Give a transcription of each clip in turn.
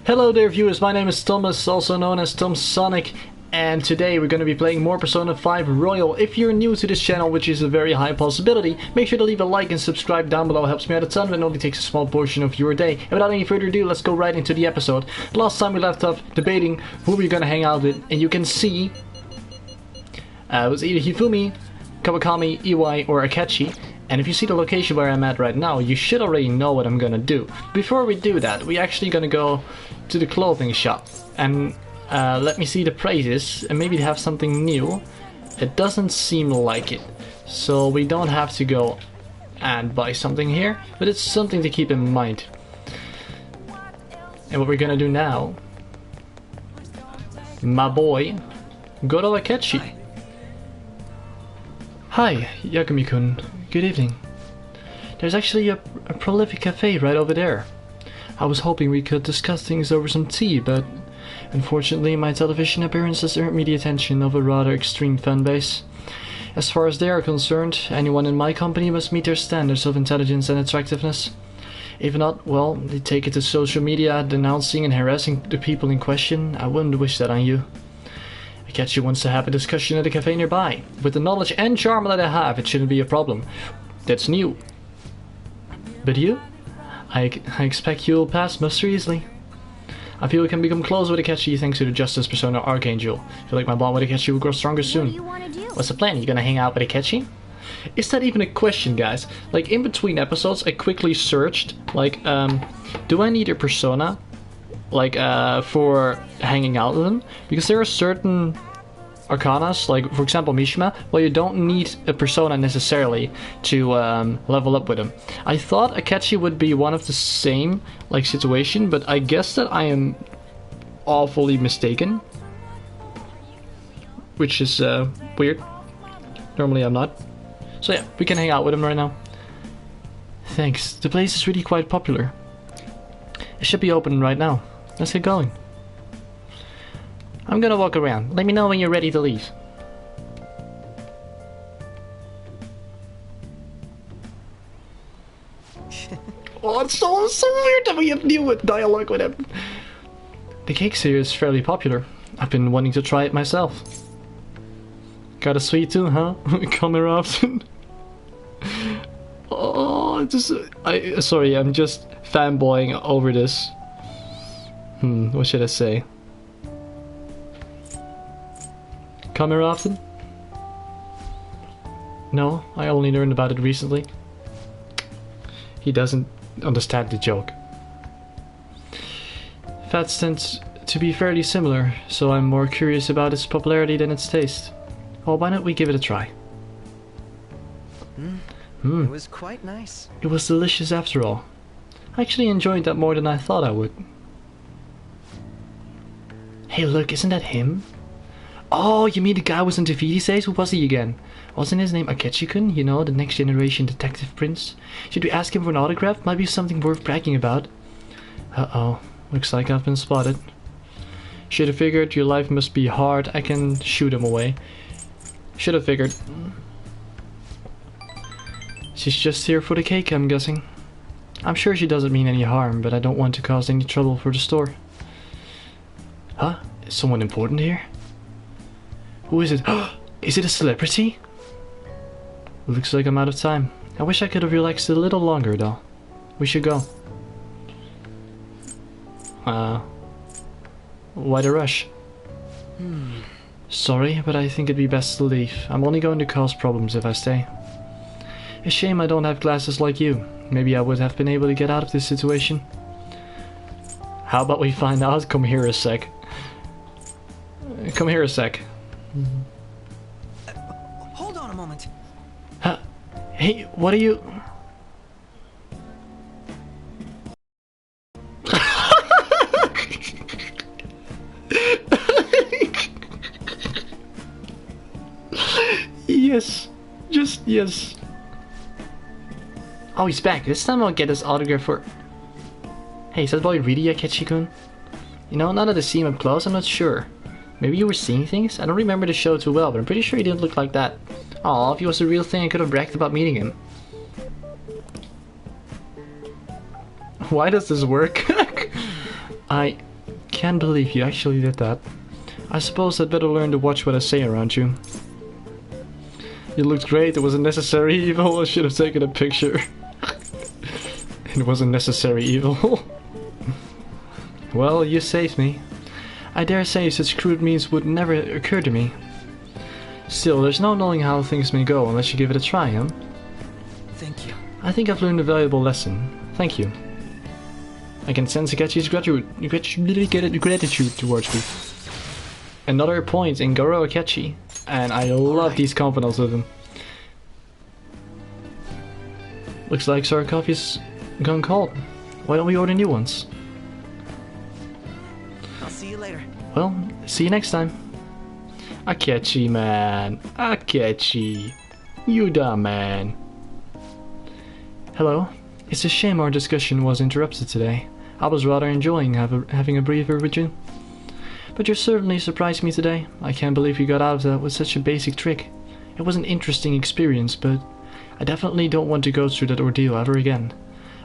Hello there viewers, my name is Thomas, also known as ThomSonic, and today we're going to be playing more Persona 5 Royal. If you're new to this channel, which is a very high possibility, make sure to leave a like and subscribe down below. It helps me out a ton, but it only takes a small portion of your day. And without any further ado, let's go right into the episode. Last time we left off debating who we're going to hang out with, and you can see it was either Hifumi, Kawakami, Iwai, or Akechi. And if you see the location where I'm at right now, you should already know what I'm gonna do. Before we do that, we're actually gonna go to the clothing shop and let me see the prices and maybe they have something new. It doesn't seem like it, so we don't have to go and buy something here, but it's something to keep in mind. And what we're gonna do now, my boy, go to Akechi. Hi, Yagami-kun. Good evening. There's actually a prolific cafe right over there. I was hoping we could discuss things over some tea, but unfortunately my television appearance has earned me the attention of a rather extreme fan base. As far as they are concerned, anyone in my company must meet their standards of intelligence and attractiveness. If not, well, they take it to social media, denouncing and harassing the people in question. I wouldn't wish that on you. Akechi wants to have a discussion at a cafe nearby. With the knowledge and charm that I have, it shouldn't be a problem. That's new. But you? I expect you'll pass muster easily. I feel we can become close with Akechi thanks to the Justice Persona Archangel. I feel like my bond with Akechi will grow stronger soon. What do you want to do? What's the plan? You gonna hang out with Akechi? Is that even a question, guys? Like, in between episodes, I quickly searched, like, do I need a persona? Like, for hanging out with them, because there are certain arcanas, like for example Mishima, well, you don't need a persona necessarily to level up with them. I thought Akechi would be one of the same like situation, but I guess that I am awfully mistaken, which is weird. Normally I'm not. So yeah, we can hang out with him right now. Thanks. The place is really quite popular. It should be open right now. Let's get going. I'm gonna walk around. Let me know when you're ready to leave. Oh, it's so weird that we have new dialogue with him. The cake here is fairly popular. I've been wanting to try it myself. Got a sweet too, huh? Come here often. Oh, sorry, I'm just fanboying over this. What should I say? Come here often? No, I only learned about it recently. He doesn't understand the joke. Fats tends to be fairly similar, so I'm more curious about its popularity than its taste. Well, why don't we give it a try? It was quite nice. It was delicious after all. I actually enjoyed that more than I thought I would. Hey look, isn't that him? Oh, you mean the guy who was in Tafiti Says? Who was he again? Wasn't his name Akechi-kun? You know, the next generation detective prince? Should we ask him for an autograph? Might be something worth bragging about. Uh-oh, looks like I've been spotted. Should have figured your life must be hard. I can shoot him away. Should have figured. She's just here for the cake, I'm guessing. I'm sure she doesn't mean any harm, but I don't want to cause any trouble for the store. Huh? Is someone important here? Who is it? Is it a celebrity? Looks like I'm out of time. I wish I could have relaxed a little longer though. We should go. Why the rush? Sorry, but I think it'd be best to leave. I'm only going to cause problems if I stay. A shame I don't have glasses like you. Maybe I would have been able to get out of this situation. How about we find out? Come here a sec. Come here a sec. Hold on a moment. Hey, what are you... Yes. Just yes. Oh, he's back. This time I'll get his autograph for... Hey, is that boy really Akechi-kun? You know, now that I see him up close, I'm not sure. Maybe you were seeing things? I don't remember the show too well, but I'm pretty sure he didn't look like that. Aw, if he was a real thing, I could have bragged about meeting him. Why does this work? can't believe you actually did that. I suppose I'd better learn to watch what I say around you. You looked great, it wasn't necessary evil. I should have taken a picture. It wasn't necessary evil. Well, you saved me. I dare say such crude means would never occur to me. Still, there's no knowing how things may go unless you give it a try, huh? Thank you. I think I've learned a valuable lesson. Thank you. I can sense Akechi's gratitude towards me. Another point in Goro Akechi, and I love these confidants with him. Looks like our coffee's gone cold. Why don't we order new ones? I'll see you later. Well, see you next time. Akechi, man. Akechi. You dumb man. Hello. It's a shame our discussion was interrupted today. I was rather enjoying having a breather with you. But you certainly surprised me today. I can't believe you got out of that with such a basic trick. It was an interesting experience, but I definitely don't want to go through that ordeal ever again.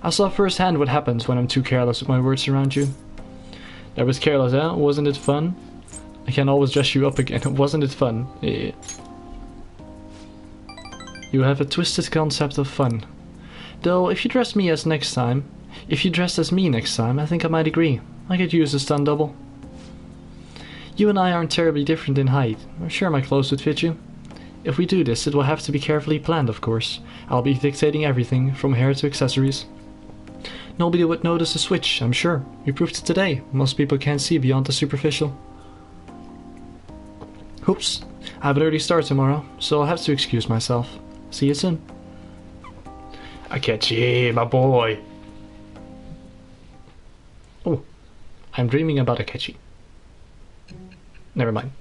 I saw firsthand what happens when I'm too careless with my words around you. That was careless, huh? Wasn't it fun? I can always dress you up again. Wasn't it fun? Yeah. You have a twisted concept of fun. Though, if you dress me as next time, if you dressed as me next time, I think I might agree. I could use a stunt double. You and I aren't terribly different in height. I'm sure my clothes would fit you. If we do this, it will have to be carefully planned, of course. I'll be dictating everything, from hair to accessories. Nobody would notice a switch, I'm sure. You proved it today. Most people can't see beyond the superficial. Oops. I have an early start tomorrow, so I'll have to excuse myself. See you soon. Akechi, my boy. Oh, I'm dreaming about Akechi. Never mind.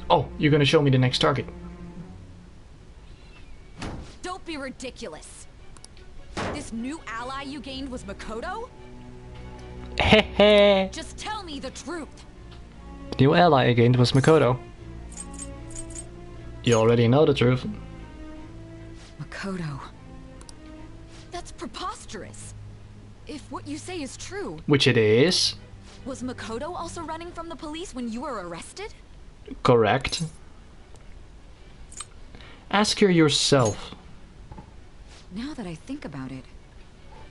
Oh, you're gonna show me the next target. Don't be ridiculous. This new ally you gained was Makoto? Hehe. Just tell me the truth. The new ally I gained was Makoto. You already know the truth. Makoto. That's preposterous. If what you say is true... Which it is. Was Makoto also running from the police when you were arrested? Correct. Ask her yourself. Now that I think about it,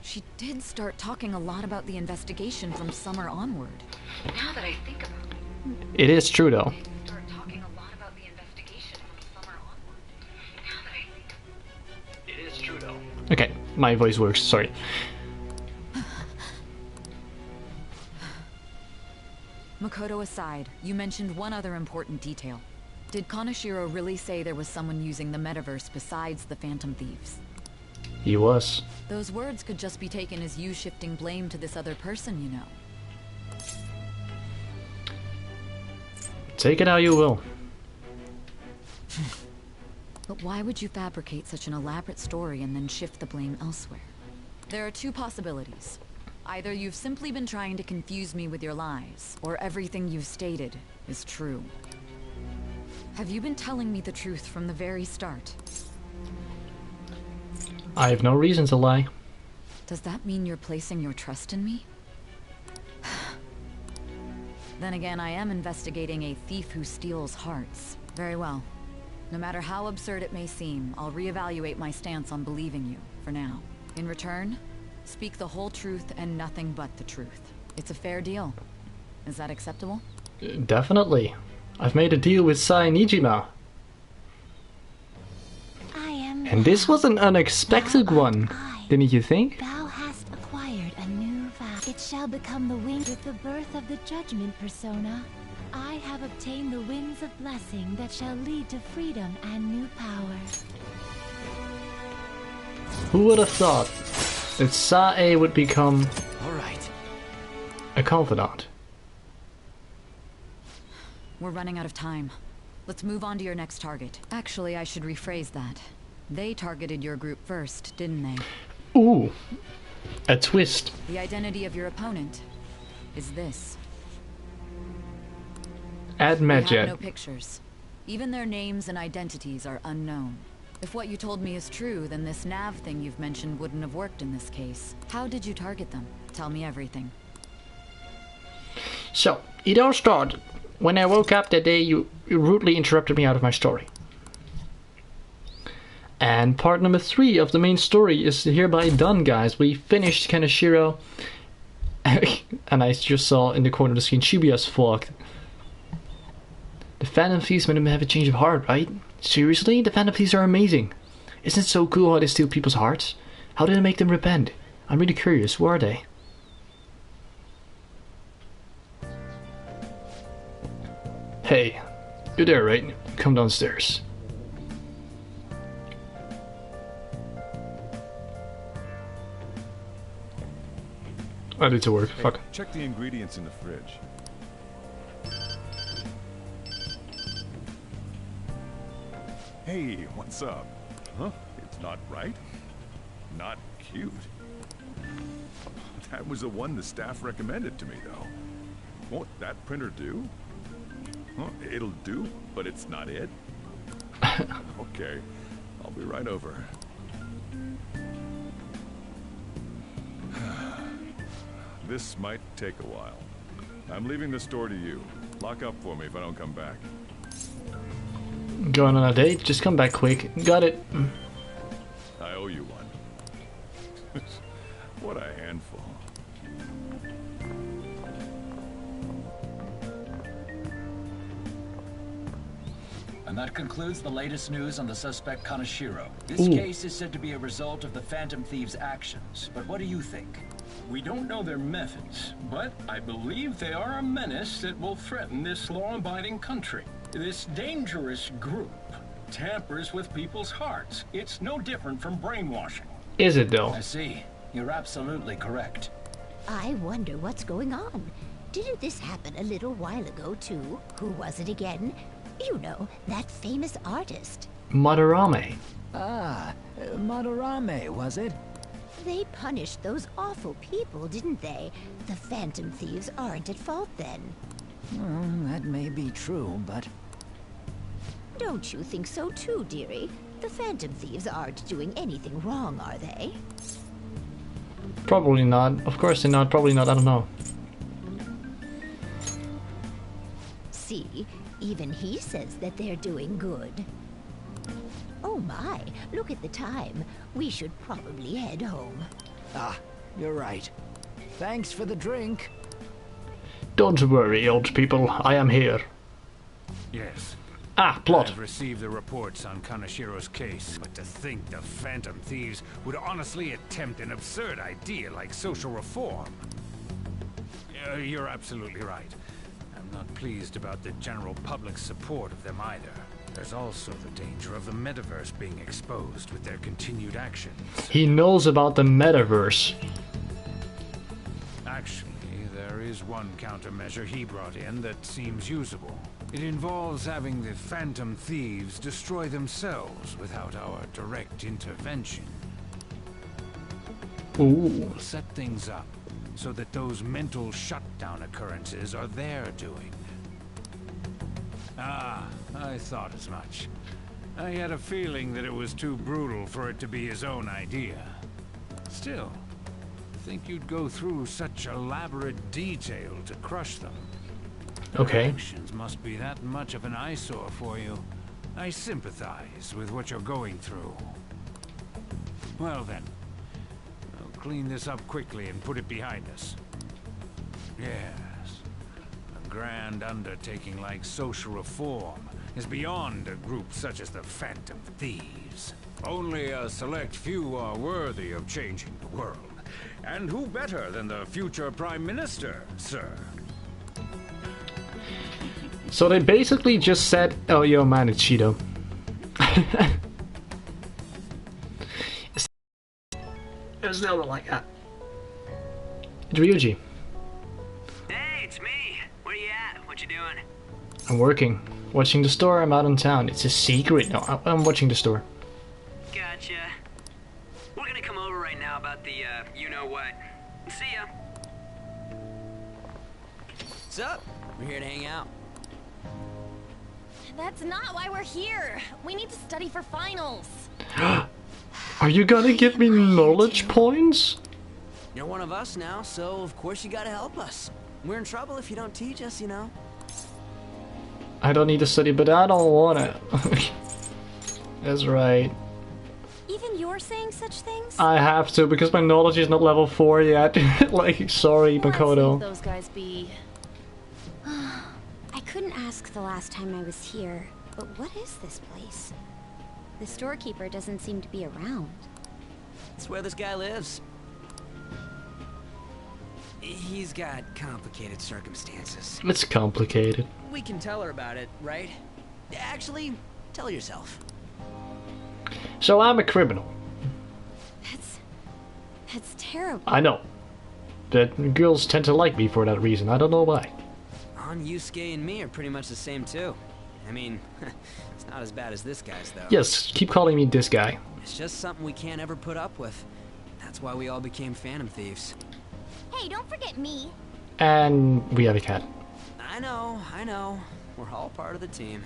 she did start talking a lot about the investigation from summer onward. Now that I think about it. It is true though. Start talking a lot about the investigation from summer onward. Now that I think It is true though. Okay, my voice works, sorry. Makoto aside, you mentioned one other important detail. Did Kaneshiro really say there was someone using the metaverse besides the Phantom Thieves? He was. Those words could just be taken as you shifting blame to this other person, you know. Take it how you will. But why would you fabricate such an elaborate story and then shift the blame elsewhere? There are two possibilities. Either you've simply been trying to confuse me with your lies, or everything you've stated is true. Have you been telling me the truth from the very start? I have no reason to lie. Does that mean you're placing your trust in me? Then again, I am investigating a thief who steals hearts. Very well. No matter how absurd it may seem, I'll reevaluate my stance on believing you, for now. In return, speak the whole truth and nothing but the truth. It's a fair deal. Is that acceptable? Definitely. I've made a deal with Sai Nijima. And this was an unexpected one, didn't you think? Thou hast acquired a new vow. It shall become the wing with the birth of the judgment persona. I have obtained the winds of blessing that shall lead to freedom and new power. Who would have thought that Sae would become All right. a confidant? We're running out of time. Let's move on to your next target. Actually, I should rephrase that. They targeted your group first, didn't they? Ooh, a twist. The identity of your opponent is this. Add We have Medjet. no pictures. Even their names and identities are unknown. If what you told me is true, then this nav thing you've mentioned wouldn't have worked in this case. How did you target them? Tell me everything. So, it all started when I woke up that day you rudely interrupted me out of my story. And part number 3 of the main story is hereby done, guys. We finished Kaneshiro. And I just saw in the corner of the screen Shibuya's fucked. The Phantom Thieves made him have a change of heart, right? Seriously? The Phantom Thieves are amazing. Isn't it so cool how they steal people's hearts? How did it make them repent? I'm really curious. Who are they? Hey, you're there, right? Come downstairs. I need to work. Hey, Fuck. check the ingredients in the fridge. Hey, what's up? Huh? It's not right? Not cute. That was the one the staff recommended to me, though. Won't that printer do? Huh? It'll do, but it's not it? Okay, I'll be right over. This might take a while. I'm leaving the store to you. Lock up for me if I don't come back. Going on a date? Just come back quick. Got it. I owe you one. What a handful. And that concludes the latest news on the suspect Kaneshiro. This Ooh. case is said to be a result of the Phantom Thieves' actions. But what do you think? We don't know their methods, but I believe they are a menace that will threaten this law-abiding country. This dangerous group tampers with people's hearts. It's no different from brainwashing. Is it though? I see. You're absolutely correct. I wonder what's going on. Didn't this happen a little while ago, too? Who was it again? You know, that famous artist. Madarame. Ah, Madarame, was it? They punished those awful people, didn't they? The Phantom Thieves aren't at fault then. Well, that may be true, but... Don't you think so too, dearie? The Phantom Thieves aren't doing anything wrong, are they? Probably not. Of course they're not. Probably not. I don't know. See, even he says that they're doing good. Oh my, look at the time. We should probably head home. Ah, you're right. Thanks for the drink. Don't worry, old people. I am here. Yes. Ah, plot. I've received the reports on Kaneshiro's case, but to think the Phantom Thieves would honestly attempt an absurd idea like social reform. You're absolutely right. I'm not pleased about the general public's support of them either. There's also the danger of the metaverse being exposed with their continued actions. He knows about the metaverse. Actually, there is one countermeasure he brought in that seems usable. It involves having the Phantom Thieves destroy themselves without our direct intervention. Ooh. We'll set things up so that those mental shutdown occurrences are their doing. Ah, I thought as much. I had a feeling that it was too brutal for it to be his own idea. Still, I think you'd go through such elaborate detail to crush them. Okay. Their actions must be that much of an eyesore for you. I sympathize with what you're going through. Well then, I'll clean this up quickly and put it behind us. Yes, a grand undertaking like social reform is beyond a group such as the Phantom Thieves. Only a select few are worthy of changing the world. And who better than the future Prime Minister, sir? So they basically just said, oh yo man, it's Cheeto. There's no one like that. It's Ryuji. Hey, it's me. Where you at? What you doing? I'm working. Watching the store, I'm out in town. It's a secret. No, I'm watching the store. Gotcha. We're gonna come over right now about the, you-know-what. See ya. What's up? We're here to hang out. That's not why we're here. We need to study for finals. Are you gonna give me knowledge points? You're one of us now, so of course you gotta help us. We're in trouble if you don't teach us, you know. I don't need to study, but I don't wanna. That's right. Even you're saying such things? I have to, because my knowledge is not level 4 yet. Like, sorry, Makoto. Those guys be. I couldn't ask the last time I was here, but what is this place? The storekeeper doesn't seem to be around. It's where this guy lives. He's got complicated circumstances. It's complicated. We can tell her about it, right? Actually, tell yourself. So I'm a criminal. That's terrible. I know. But girls tend to like me for that reason. I don't know why. Yusuke and me are pretty much the same too. I mean, it's not as bad as this guy's though. Yes, keep calling me this guy. It's just something we can't ever put up with. That's why we all became phantom thieves. Hey, don't forget me. And we have a cat. I know. We're all part of the team.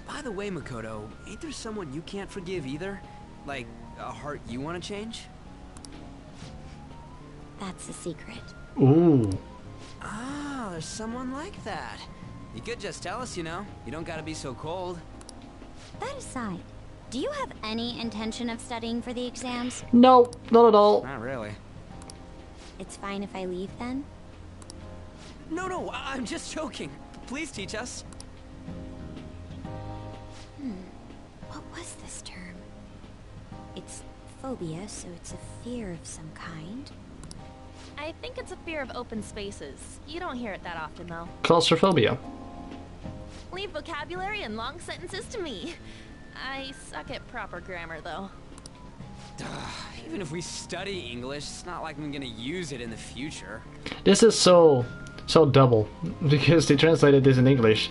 By the way, Makoto, ain't there someone you can't forgive either? Like, a heart you want to change? That's a secret. Ooh. Ah, there's someone like that. You could just tell us, you know. You don't gotta be so cold. That aside, do you have any intention of studying for the exams? No, not at all. Not really. It's fine if I leave then? No, I'm just joking. Please teach us. What was this term? It's phobia, so it's a fear of some kind. I think it's a fear of open spaces. You don't hear it that often, though. Claustrophobia. Leave vocabulary and long sentences to me. I suck at proper grammar, though. Even if we study English, it's not like I'm gonna use it in the future. This is so double, because they translated this in English.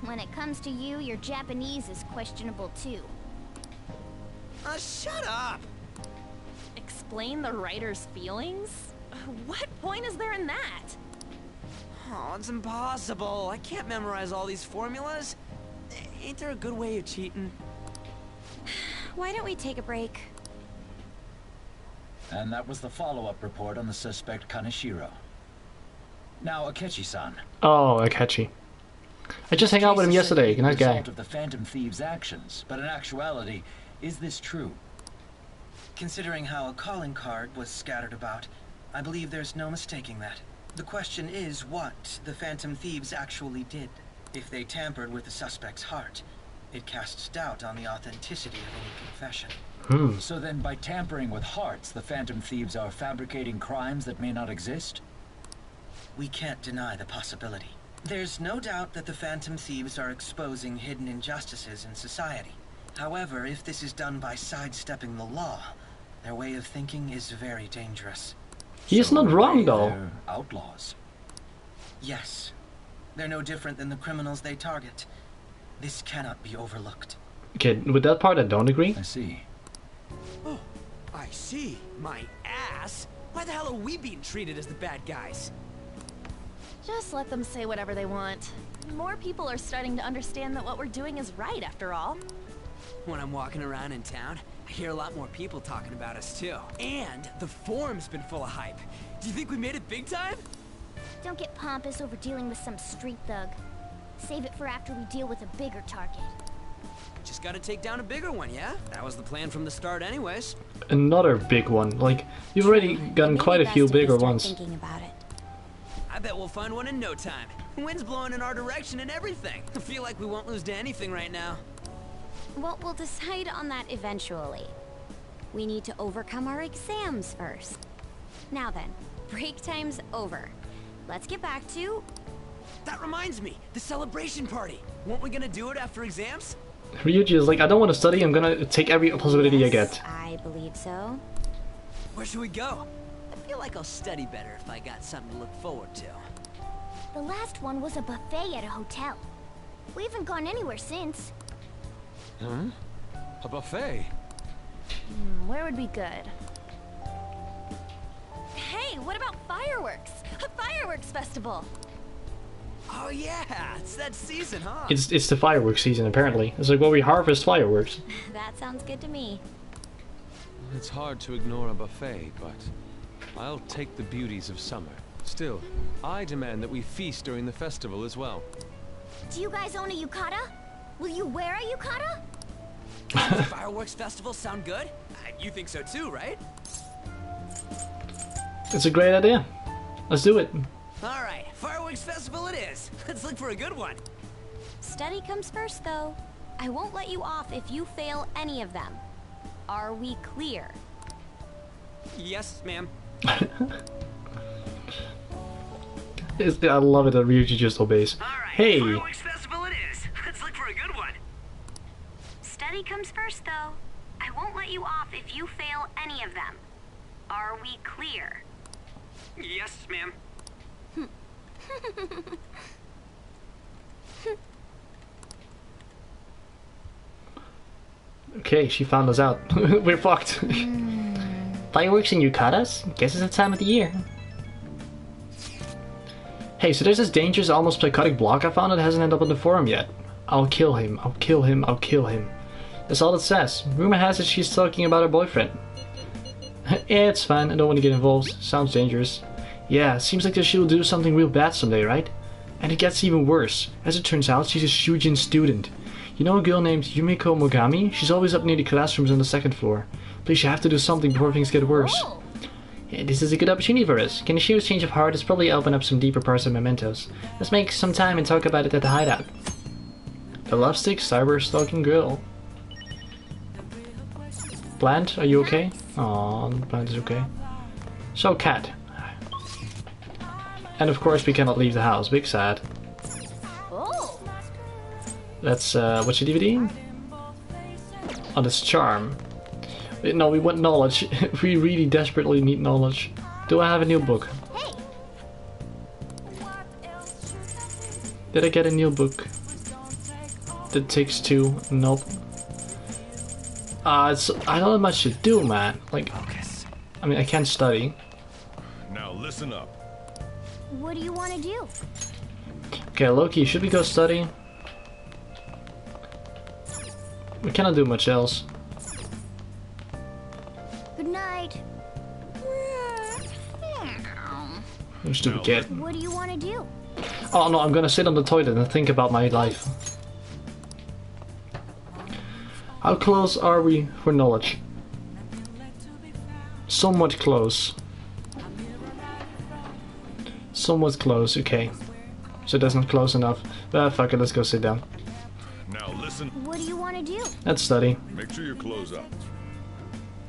When it comes to you, your Japanese is questionable too. Shut up! Explain the writer's feelings? What point is there in that? Oh, it's impossible. I can't memorize all these formulas. Ain't there a good way of cheating? Why don't we take a break? And that was the follow-up report on the suspect Kaneshiro. Now, Akechi-san. Oh, Akechi. I just hung out with him yesterday. Nice guy. Result of the Phantom Thieves' actions, but in actuality, is this true? Considering how a calling card was scattered about, I believe there's no mistaking that. The question is what the Phantom Thieves actually did. If they tampered with the suspect's heart, it casts doubt on the authenticity of any confession. So then, by tampering with hearts, the Phantom Thieves are fabricating crimes that may not exist? We can't deny the possibility. There's no doubt that the Phantom Thieves are exposing hidden injustices in society. However, if this is done by sidestepping the law, their way of thinking is very dangerous. He's not wrong, though. They're outlaws. Yes. They're no different than the criminals they target. This cannot be overlooked. Okay, with that part I don't agree. I see. Oh, I see. My ass. Why the hell are we being treated as the bad guys? Just let them say whatever they want. More people are starting to understand that what we're doing is right, after all. When I'm walking around in town, I hear a lot more people talking about us too. And the forum's been full of hype. Do you think we made it big time? Don't get pompous over dealing with some street thug. Save it for after we deal with a bigger target. Just gotta take down a bigger one, yeah? That was the plan from the start anyways. Another big one. Like, you've already gotten quite a few bigger ones. Thinking about it. I bet we'll find one in no time. The wind's blowing in our direction and everything. I feel like we won't lose to anything right now. Well, we'll decide on that eventually. We need to overcome our exams first. Now then, break time's over. Let's get back to... That reminds me, the celebration party. Weren't we gonna do it after exams? Ryuji is like, I don't want to study, I'm gonna take every possibility I get. I believe so. Where should we go? I feel like I'll study better if I got something to look forward to. The last one was a buffet at a hotel. We haven't gone anywhere since. Huh? A buffet? Where would be good? Hey, what about fireworks? A fireworks festival! Oh yeah, it's that season, huh? It's the fireworks season apparently. It's like, well, we harvest fireworks. That sounds good to me. It's hard to ignore a buffet, but I'll take the beauties of summer. Still, I demand that we feast during the festival as well. Do you guys own a yukata? Will you wear a yukata? The fireworks festival sound good? You think so too, right? It's a great idea. Let's do it. All right, fireworks festival it is. Let's look for a good one. Study comes first, though. I won't let you off if you fail any of them. Are we clear? Yes, ma'am. I love it that Ryuji just obeys. All right, Hey! fireworks festival it is. Let's look for a good one. Study comes first, though. I won't let you off if you fail any of them. Are we clear? Yes, ma'am. Okay, she found us out. We're fucked. Fireworks and yukatas? Guess it's that time of the year. Hey, so there's this dangerous, almost psychotic blog I found that hasn't ended up on the forum yet. I'll kill him, I'll kill him, I'll kill him. That's all it says. Rumor has it she's talking about her boyfriend. Yeah, it's fine, I don't want to get involved. Sounds dangerous. Yeah, seems like that she'll do something real bad someday, right? And it gets even worse. As it turns out, she's a Shujin student. You know a girl named Yumiko Mogami? She's always up near the classrooms on the second floor. Please, you have to do something before things get worse. Yeah, this is a good opportunity for us. Can a sheer change of heart has probably opened up some deeper parts of Mementos. Let's make some time and talk about it at the hideout. The lovesick cyber stalking girl. Plant, are you okay? Aw, Plant is okay. So, Cat. And of course we cannot leave the house, big sad. Oh. Let's, what's your DVD? Oh, that's Charm. No, we want knowledge. We really desperately need knowledge. Do I have a new book? Hey. Did I get a new book? That takes two. Nope. I don't have much to do, man. Like, I mean, I can't study. Now listen up. What do you want to do? Okay, Loki, should we go study? We cannot do much else. Good night. You stupid kid. What do you want to do? Oh no, I'm gonna sit on the toilet and think about my life. How close are we for knowledge? Somewhat close. Somewhat close, okay. So that's not close enough. Fuck it, let's go sit down. Now listen. What do you want to do? Let's study. Make sure you close up.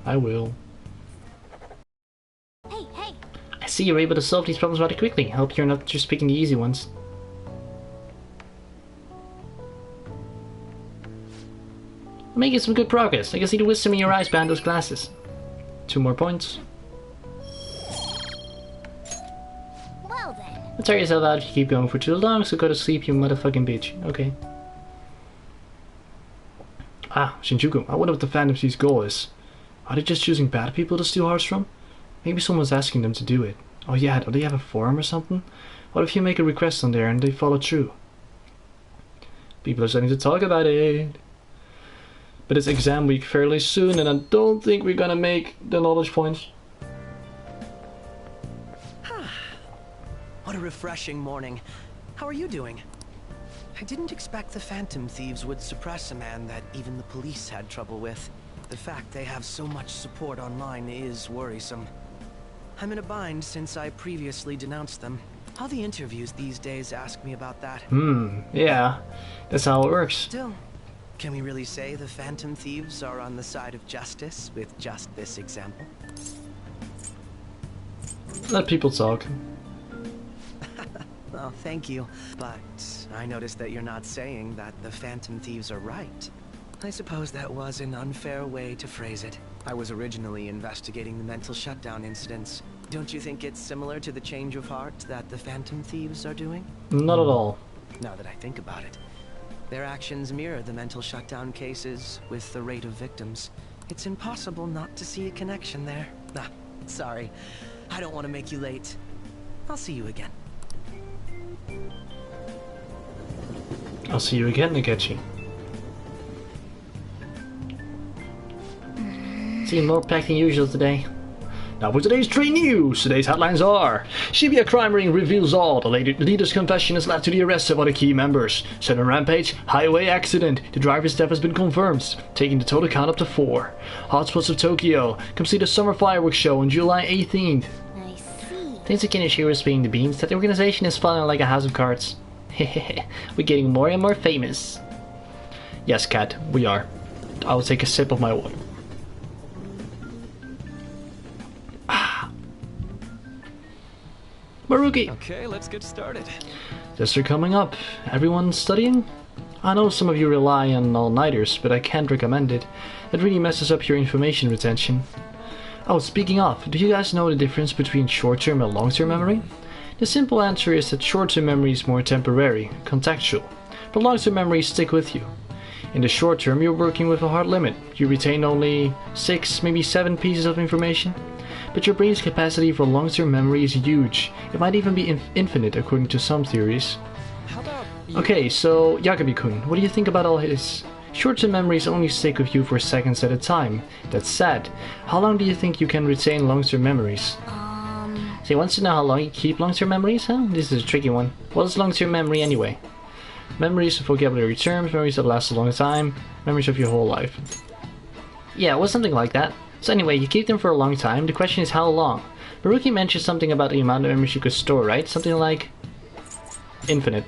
I will. Hey, hey. I see you're able to solve these problems rather quickly. I hope you're not just picking the easy ones. I'm making some good progress. I can see the wisdom in your eyes behind those glasses. 2 more points. Well then. Don't tire yourself out if you keep going for too long, so go to sleep, you motherfucking bitch. Okay. Ah, Shinjuku. I wonder what the Phantom Thief's goal is. Are they just choosing bad people to steal hearts from? Maybe someone's asking them to do it. Oh yeah, do they have a forum or something? What if you make a request on there and they follow through? People are starting to talk about it. But it's exam week fairly soon, and I don't think we're gonna make the knowledge points. What a refreshing morning. How are you doing? I didn't expect the Phantom Thieves would suppress a man that even the police had trouble with. The fact they have so much support online is worrisome. I'm in a bind since I previously denounced them. All the interviews these days ask me about that. Yeah. That's how it works. Still, can we really say the Phantom Thieves are on the side of justice with just this example? Let people talk. Oh, thank you. But I noticed that you're not saying that the Phantom Thieves are right. I suppose that was an unfair way to phrase it. I was originally investigating the mental shutdown incidents. Don't you think it's similar to the change of heart that the Phantom Thieves are doing? Not at all. Now that I think about it. Their actions mirror the mental shutdown cases with the rate of victims. It's impossible not to see a connection there. Ah, sorry. I don't want to make you late. I'll see you again. I'll see you again, Akechi. Seem more packed than usual today. Now for today's train news. Today's headlines are: Shibuya crime ring reveals all. The leader's confession has led to the arrest of other key members. Sudden rampage, highway accident. The driver's death has been confirmed, taking the total count up to 4. Hotspots of Tokyo. Come see the summer fireworks show on July 18th. I see. Thanks to Kinoshiro spilling the beans that the organization is falling like a house of cards. Hehehe, we're getting more and more famous. Yes, Cat, we are. I will take a sip of my water. Maruki! Okay, let's get started. Tests are coming up. Everyone studying? I know some of you rely on all-nighters, but I can't recommend it. It really messes up your information retention. Oh, speaking of, do you guys know the difference between short-term and long-term memory? The simple answer is that short-term memory is more temporary, contextual, but long-term memories stick with you. In the short term, you're working with a hard limit. You retain only 6, maybe 7 pieces of information. But your brain's capacity for long-term memory is huge. It might even be infinite according to some theories. How about you? Okay, so Yagabi-kun, what do you think about all his? Short-term memories only stick with you for seconds at a time. That's sad. How long do you think you can retain long-term memories? So he wants to know how long you keep long-term memories, huh? This is a tricky one. What is long-term memory anyway? Memories of vocabulary terms, memories that last a long time, memories of your whole life. Yeah, well, something like that. So anyway, you keep them for a long time. The question is how long? Maruki mentioned something about the amount of memories you could store, right? Something like infinite.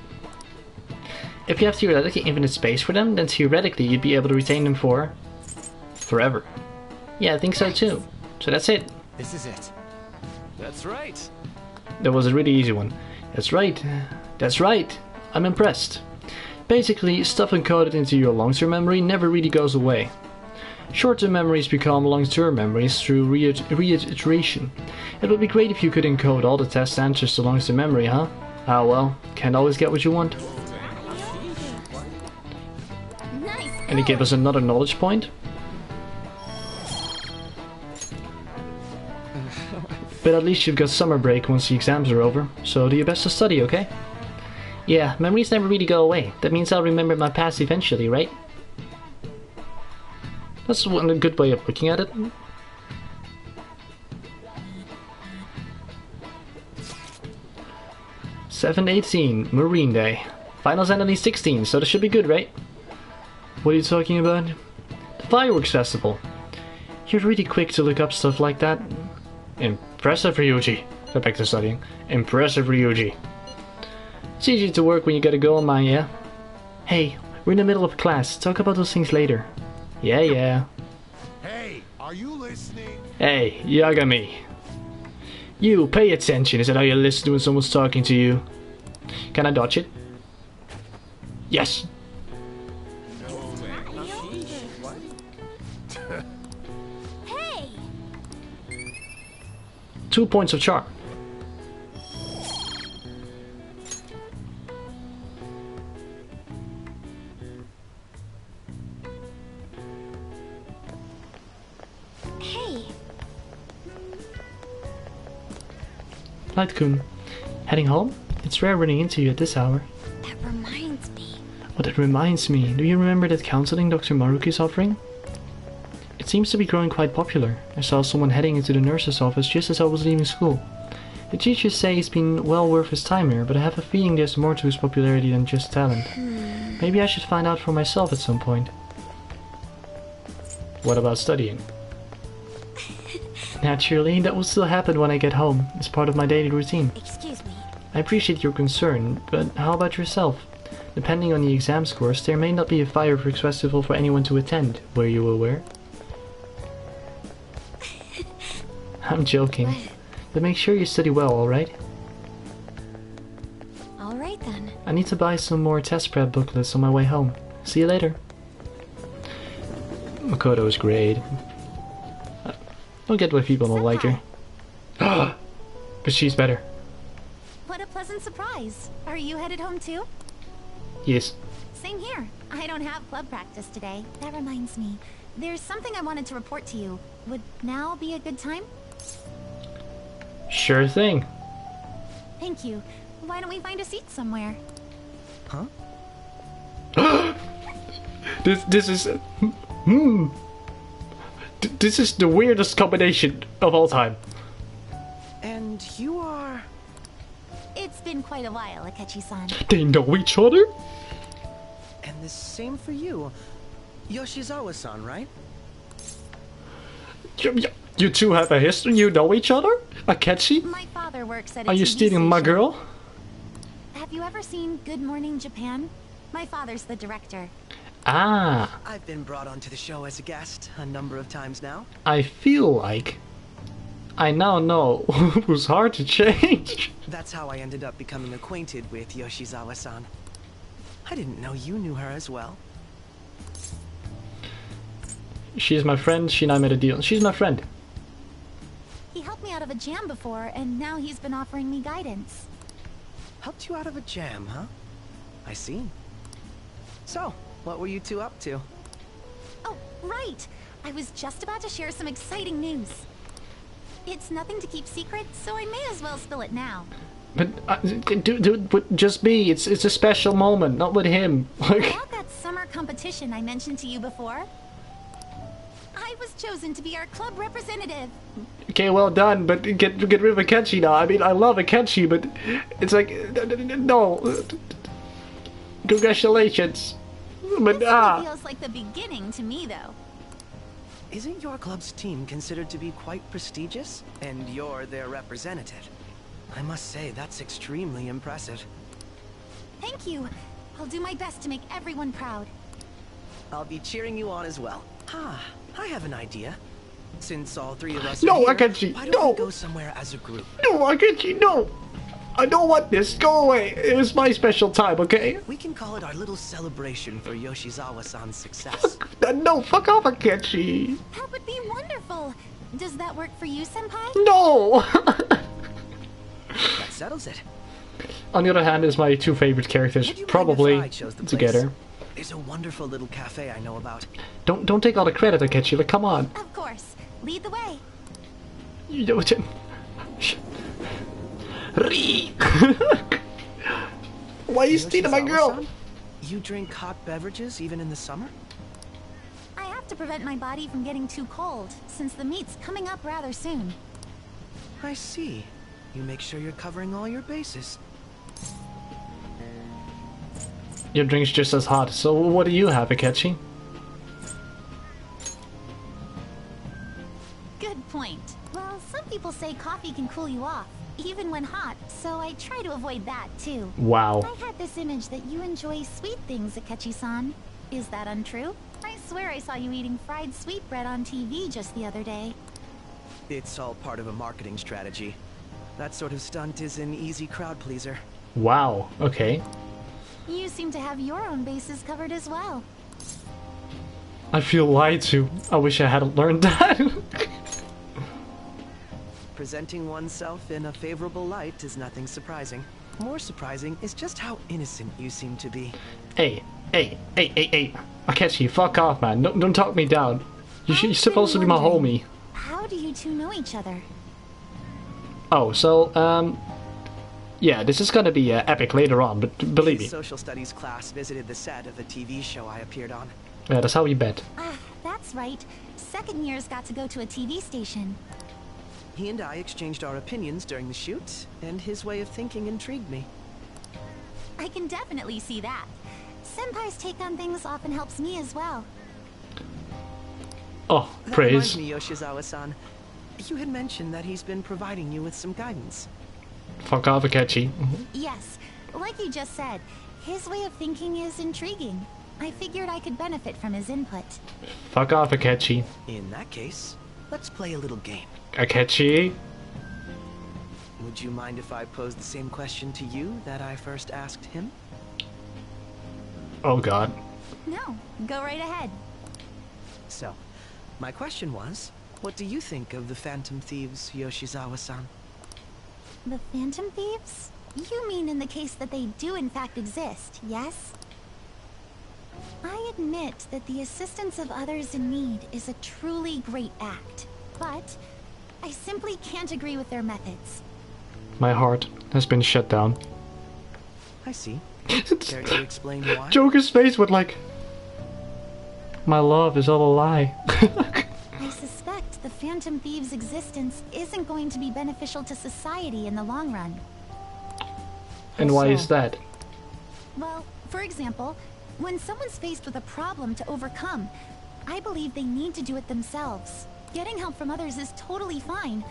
If you have theoretically infinite space for them, then theoretically you'd be able to retain them for forever. Yeah, I think so too. So that's it. This is it. That's right. That was a really easy one. That's right. That's right. I'm impressed. Basically, stuff encoded into your long-term memory never really goes away. Short-term memories become long-term memories through reiteration. It would be great if you could encode all the test answers to long-term memory, huh? Ah well, can't always get what you want. And he gave us another knowledge point. But at least you've got summer break once the exams are over, so do your best to study, okay? Yeah, memories never really go away. That means I'll remember my past eventually, right? That's a good way of looking at it. (7/18) Marine Day. Finals end on the 16th, so that should be good, right? What are you talking about? The Fireworks Festival. You're really quick to look up stuff like that. Impressive, Ryuji. Go back to studying. Impressive, Ryuji. It's easy to work when you gotta go on mine, yeah? Hey, we're in the middle of class. Talk about those things later. Yeah. Hey, are you listening? Hey, Yagami. You, pay attention. Is that how you listen when someone's talking to you? Can I dodge it? Yes. Hey! 2 points of charm. Light-kun, heading home? It's rare running into you at this hour. That reminds me. Oh, that reminds me. Do you remember that counseling Dr. Maruki's offering? It seems to be growing quite popular. I saw someone heading into the nurse's office just as I was leaving school. The teachers say he's been well worth his time here, but I have a feeling there's more to his popularity than just talent. Maybe I should find out for myself at some point. What about studying? Naturally, that will still happen when I get home. It's part of my daily routine. Excuse me. I appreciate your concern, but how about yourself? Depending on the exam scores, there may not be a fireworks festival for anyone to attend. Were you aware? I'm joking. But make sure you study well, alright? Alright then. I need to buy some more test prep booklets on my way home. See you later. Makoto is great. Don't get why people don't like her. But she's better. What a pleasant surprise. Are you headed home too? Yes. Same here. I don't have club practice today. That reminds me. There's something I wanted to report to you. Would now be a good time? Sure thing. Thank you. Why don't we find a seat somewhere? Huh? This is this is the weirdest combination of all time. And you are... It's been quite a while, Akechi-san. They know each other? And the same for you. Yoshizawa-san, right? You two have a history? You know each other? Akechi? My father works at a Are you TV stealing my station. girl? Have you ever seen Good Morning Japan? My father's the director. Ah. I've been brought onto the show as a guest a number of times now. I feel like I now know who's hard to change. That's how I ended up becoming acquainted with Yoshizawa-san. I didn't know you knew her as well. She's my friend, she and I made a deal. She's my friend. He helped me out of a jam before, and now he's been offering me guidance. Helped you out of a jam, huh? I see. So, what were you two up to? Oh, right! I was just about to share some exciting news. It's nothing to keep secret, so I may as well spill it now. But dude, with just me. It's a special moment, not with him. About that summer competition I mentioned to you before, I was chosen to be our club representative. Okay, well done, but get rid of Akechi now. I mean, I love Akechi, but it's like no. Congratulations, but This feels like the beginning to me, though. Isn't your club's team considered to be quite prestigious? And you're their representative. I must say, that's extremely impressive. Thank you. I'll do my best to make everyone proud. I'll be cheering you on as well. I have an idea. Since all three of us No, are here, Akechi, why don't we go somewhere as a group? No, Akechi, no. I don't want this. Go away. It was my special time, okay? We can call it our little celebration for Yoshizawa-san's success. No, fuck off, Akechi. That would be wonderful. Does that work for you, Senpai? No. That settles it. On the other hand, is my two favorite characters Would you mind probably if I chose the together. place? There's a wonderful little cafe I know about. Don't take all the credit, Akechi. Like, come on. Of course. Lead the way. You know it. Why are you stealing my girl? You drink hot beverages even in the summer? I have to prevent my body from getting too cold, since the meet's coming up rather soon. I see. You make sure you're covering all your bases. Your drink's just as hot, so what do you have, Akechi? Good point. Well, some people say coffee can cool you off, even when hot, so I try to avoid that, too. Wow. I had this image that you enjoy sweet things, Akechi-san. Is that untrue? I swear I saw you eating fried sweetbread on TV just the other day. It's all part of a marketing strategy. That sort of stunt is an easy crowd pleaser. Wow, okay. You seem to have your own bases covered as well. I feel lied to. I wish I hadn't learned that. Presenting oneself in a favorable light is nothing surprising. More surprising is just how innocent you seem to be. Hey. Akechi, fuck off, man. Don't talk me down. You're supposed to be my homie. How do you two know each other? Oh, so, yeah, this is gonna be epic later on, but believe me. His social studies class visited the set of a TV show I appeared on. Yeah, that's how we bet. Ah, that's right. Second years got to go to a TV station. He and I exchanged our opinions during the shoot, and his way of thinking intrigued me. I can definitely see that. Senpai's take on things often helps me as well. Oh, That praise. reminds me, Yoshizawa-san. You had mentioned that he's been providing you with some guidance. Fuck off, Akechi. Yes, like you just said, his way of thinking is intriguing. I figured I could benefit from his input. Fuck off, Akechi. In that case, let's play a little game. Akechi? Would you mind if I posed the same question to you that I first asked him? Oh god. No, go right ahead. So, my question was, what do you think of the Phantom Thieves, Yoshizawa-san? The Phantom Thieves? You mean in the case that they do in fact exist, yes? I admit that the assistance of others in need is a truly great act, but I simply can't agree with their methods. My heart has been shut down. I see. Care to explain why? Joker's face with like, my love is all a lie. I suspect the Phantom Thieves' existence isn't going to be beneficial to society in the long run. And why is that? Well, for example, when someone's faced with a problem to overcome, I believe they need to do it themselves. Getting help from others is totally fine,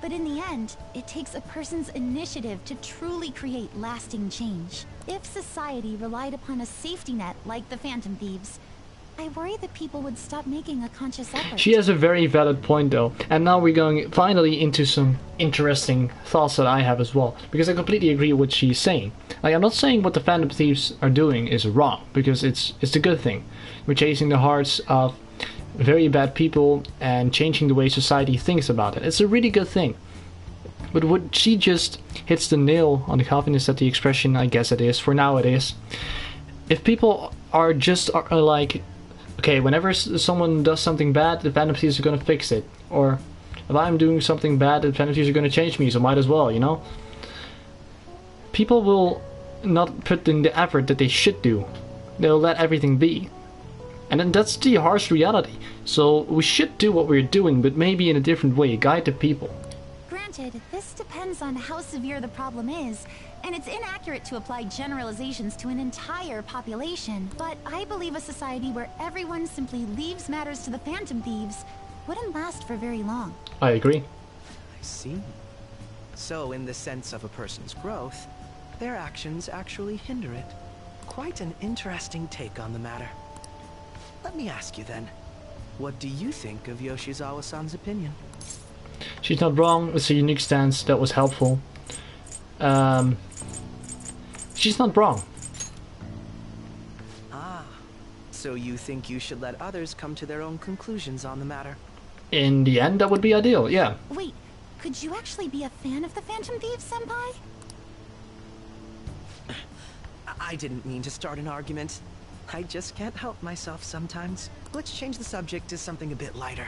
but in the end, it takes a person's initiative to truly create lasting change. If society relied upon a safety net like the Phantom Thieves, I worry that people would stop making a conscious effort. She has a very valid point though. And now we're going finally into some interesting thoughts that I have as well. Because I completely agree with what she's saying. Like, I'm not saying what the Phantom Thieves are doing is wrong, because it's a good thing. We're chasing the hearts of very bad people and changing the way society thinks about it. It's a really good thing. But what she just hits the nail on the coffin is that the expression, I guess it is, for now it is. If people are just like, okay, whenever someone does something bad, the Phantom Thieves are gonna fix it. Or if I'm doing something bad, the Phantom Thieves are gonna change me, so might as well, you know? People will not put in the effort that they should do. They'll let everything be. And then that's the harsh reality. So we should do what we're doing, but maybe in a different way, guide the people. Granted, this depends on how severe the problem is, and it's inaccurate to apply generalizations to an entire population. But I believe a society where everyone simply leaves matters to the Phantom Thieves wouldn't last for very long. I agree. I see. So, in the sense of a person's growth, their actions actually hinder it. Quite an interesting take on the matter. Let me ask you then, what do you think of Yoshizawa-san's opinion? She's not wrong. It's a unique stance that was helpful. She's not wrong. Ah, so you think you should let others come to their own conclusions on the matter? In the end, that would be ideal, yeah. Wait, could you actually be a fan of the Phantom Thieves, Senpai? I didn't mean to start an argument. I just can't help myself sometimes. Let's change the subject to something a bit lighter.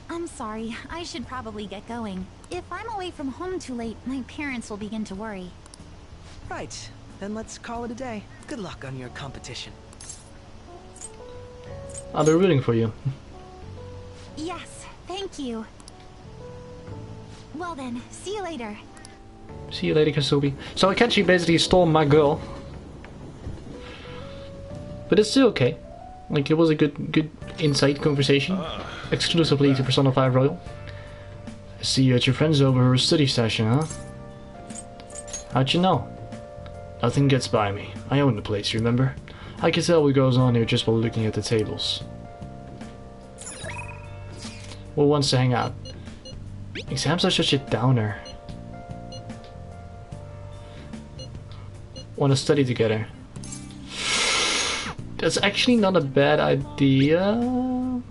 I'm sorry, I should probably get going. If I'm away from home too late, my parents will begin to worry. Right, then let's call it a day. Good luck on your competition. I'll be rooting for you. Yes, thank you. Well then, see you later. See you later, Kasubi. So Akechi basically stole my girl. But it's still okay. Like, it was a good insight conversation. Exclusively to Persona 5 Royal. I see you at your friend's over her study session, huh? How'd you know? Nothing gets by me. I own the place, remember? I can tell what goes on here just by looking at the tables. Who wants to hang out? Exams are such a downer. Want to study together? That's actually not a bad idea.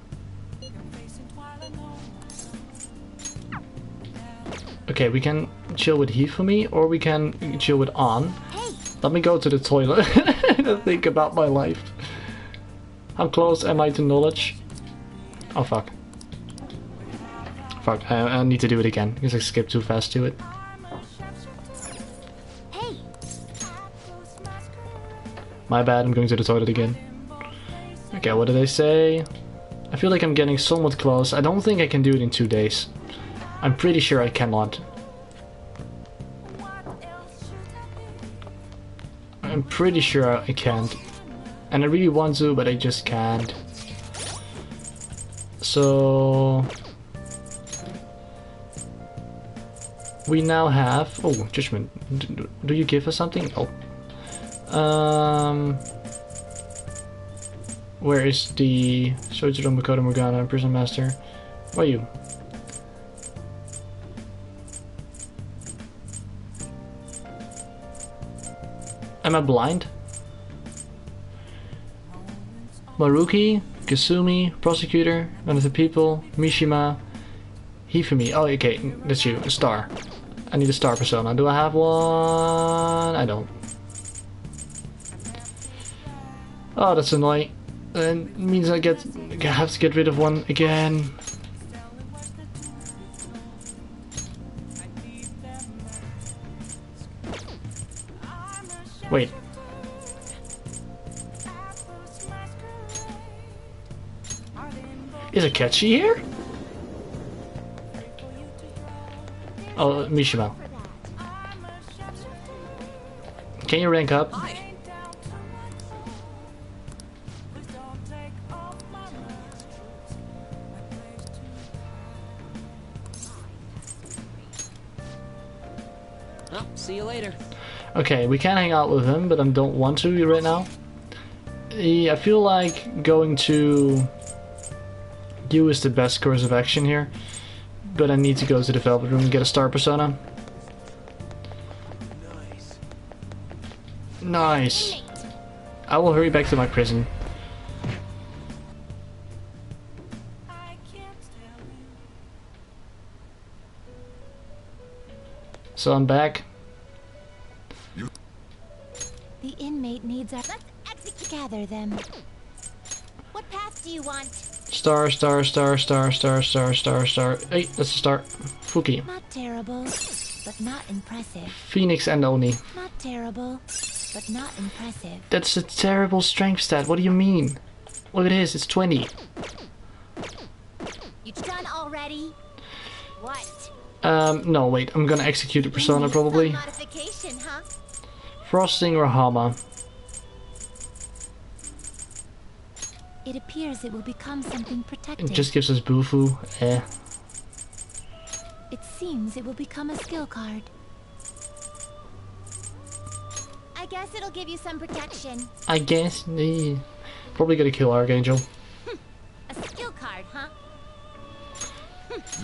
Okay, we can chill with Hifumi, or we can chill with An. Let me go to the toilet and think about my life. How close am I to knowledge? Oh fuck. Fuck, I need to do it again, because I skipped too fast to it. My bad, I'm going to the toilet again. Okay, what did they say? I feel like I'm getting somewhat close. I don't think I can do it in 2 days. I'm pretty sure I cannot. I'm pretty sure I can't. And I really want to, but I just can't. So... we now have... oh, judgment. Do you give us something? Oh. Where is the Sojiro Makoto Morgana Prison Master? Where are you? Am I blind? Maruki, Kasumi, Prosecutor, One of the People, Mishima, Hifumi. Oh, okay, that's you, a star. I need a star persona. Do I have one? I don't. Oh, that's annoying. And it means I have to get rid of one again. Wait. Is Akechi here? Oh, Mishima. Can you rank up? Well, see you later. Okay, we can hang out with him, but I don't want to right now. I feel like going to you is the best course of action here, but I need to go to the development room and get a star persona. Nice. I will hurry back to my prison. So I'm back. The inmate needs our... Gather them. What path do you want? Star, star, star, star, star, star, star, star. Hey, that's a star. Fuki. Not terrible, but not impressive. Phoenix and Oni. Not terrible, but not impressive. That's a terrible strength stat. What do you mean? Look at this, it's 20. You done already? What? No, wait. I'm gonna execute a persona probably. Modification, huh? Frosting or Hama. It appears it will become something protected. It just gives us Bufu. Eh. It seems it will become a skill card. I guess it'll give you some protection. I guess. Probably gonna kill Archangel. A skill card, huh?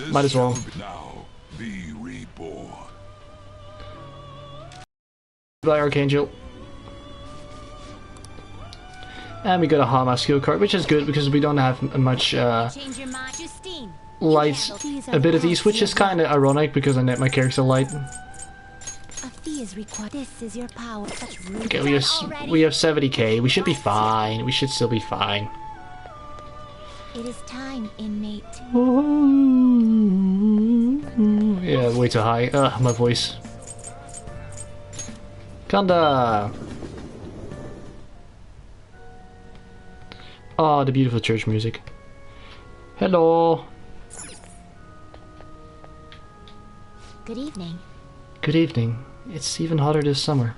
Might as well. Now be reborn. Goodbye, Archangel. And we got a Hama skill card, which is good because we don't have much light abilities, which is kind of ironic because I net my character light. This is your power. Okay, we have 70k. We should be fine. We should still be fine. It is time, inmate. Yeah, way too high. My voice. Kanda. Oh, the beautiful church music. Hello. Good evening. Good evening. It's even hotter this summer.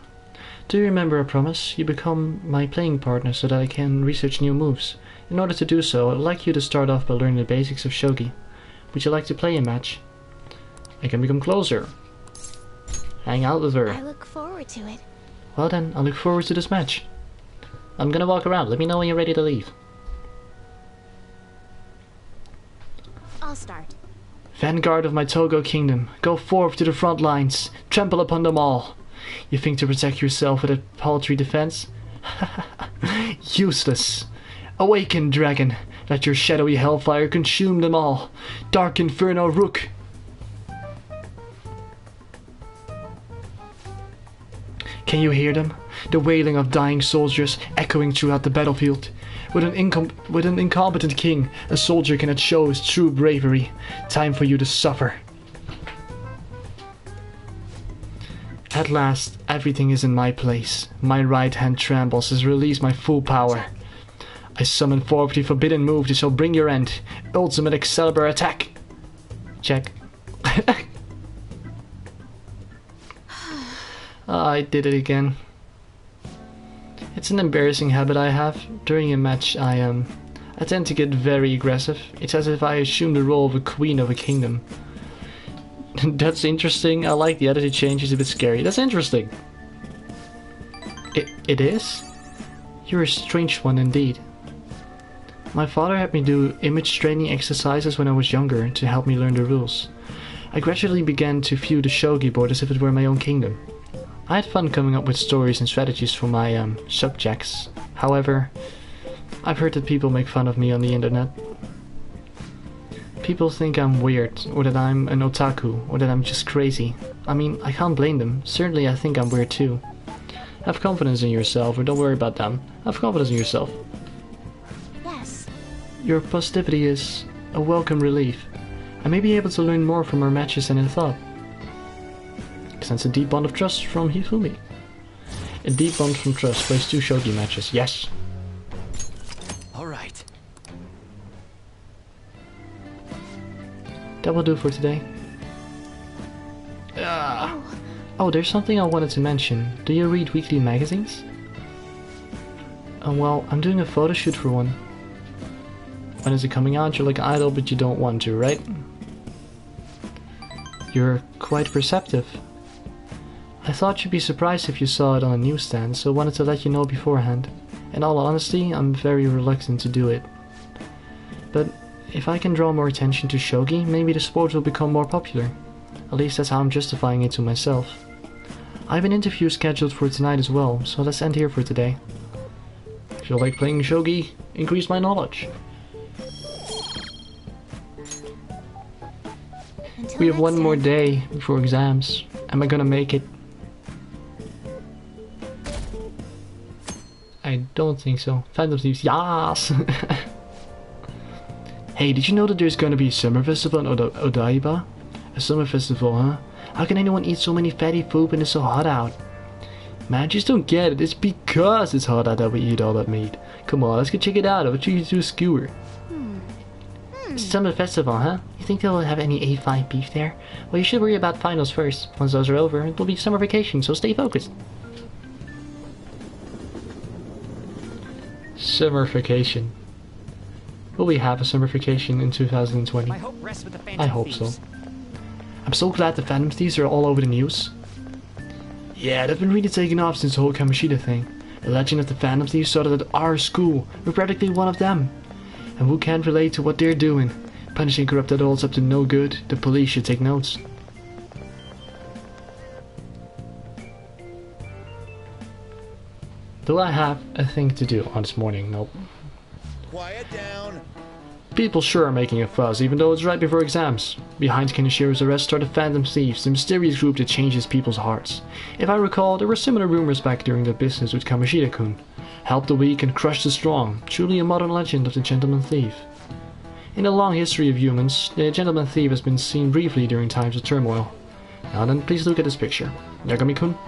Do you remember a promise? You become my playing partner so that I can research new moves. In order to do so, I'd like you to start off by learning the basics of shogi. Would you like to play a match? I can become closer. Hang out with her. I look forward to it. Well then, I look forward to this match. I'm gonna walk around. Let me know when you're ready to leave. I'll start. Vanguard of my Togo kingdom, go forth to the front lines. Trample upon them all. You think to protect yourself with a paltry defense? Useless. Awaken, dragon. Let your shadowy hellfire consume them all. Dark Inferno Rook. Can you hear them? The wailing of dying soldiers echoing throughout the battlefield. With an incompetent king, a soldier cannot show his true bravery. Time for you to suffer. At last, everything is in my place. My right hand trembles as I release my full power. I summon forth the forbidden move that shall bring your end. Ultimate Excalibur attack. Check. I did it again. It's an embarrassing habit I have. During a match I tend to get very aggressive. It's as if I assume the role of a queen of a kingdom. That's interesting. I like the attitude change. It's a bit scary. That's interesting. It is? You're a strange one indeed. My father had me do image training exercises when I was younger to help me learn the rules. I gradually began to view the shogi board as if it were my own kingdom. I had fun coming up with stories and strategies for my subjects. However, I've heard that people make fun of me on the internet. People think I'm weird, or that I'm an otaku, or that I'm just crazy. I mean, I can't blame them. Certainly I think I'm weird too. Have confidence in yourself, or don't worry about them. Have confidence in yourself. Yes. Your positivity is a welcome relief. I may be able to learn more from our matches than I thought. Sense a deep bond of trust from Hifumi. A deep bond from trust. Plays 2 shogi matches. Yes. All right. That will do for today. Oh, there's something I wanted to mention. Do you read weekly magazines? Well, I'm doing a photo shoot for one. When is it coming out? You're like an idol, but you don't want to, right? You're quite perceptive. I thought you'd be surprised if you saw it on a newsstand, so I wanted to let you know beforehand. In all honesty, I'm very reluctant to do it. But if I can draw more attention to shogi, maybe the sport will become more popular. At least that's how I'm justifying it to myself. I have an interview scheduled for tonight as well, so let's end here for today. If you like playing shogi, increase my knowledge. We have one more day before exams. Am I gonna make it? I don't think so. Phantom Thieves, yes! Hey, did you know that there's gonna be a summer festival in Odaiba? A summer festival, huh? How can anyone eat so many fatty food when it's so hot out? Man, I just don't get it. It's because it's hot out that we eat all that meat. Come on, let's go check it out. I'll treat you to a skewer. Summer festival, huh? You think they'll have any A5 beef there? Well, you should worry about finals first. Once those are over, it will be summer vacation, so stay focused. Summer vacation. Will we have a summer vacation in 2020? My hope rests with the Phantom I hope Thieves. so. I'm so glad the Phantom Thieves are all over the news. Yeah, they've been really taking off since the whole Kamoshida thing. The legend of the Phantom Thieves started at our school. We're practically one of them. And who can't relate to what they're doing? Punishing corrupt adults up to no good. The police should take notes. Do I have a thing to do on this morning? Nope. Quiet down. People sure are making a fuss, even though it's right before exams. Behind Kinishiro's arrest are the Phantom Thieves, the mysterious group that changes people's hearts. If I recall, there were similar rumors back during the business with Kamoshida-kun. Help the weak and crush the strong. Truly a modern legend of the Gentleman Thief. In the long history of humans, the Gentleman Thief has been seen briefly during times of turmoil. Now then, please look at this picture. Yagami-kun?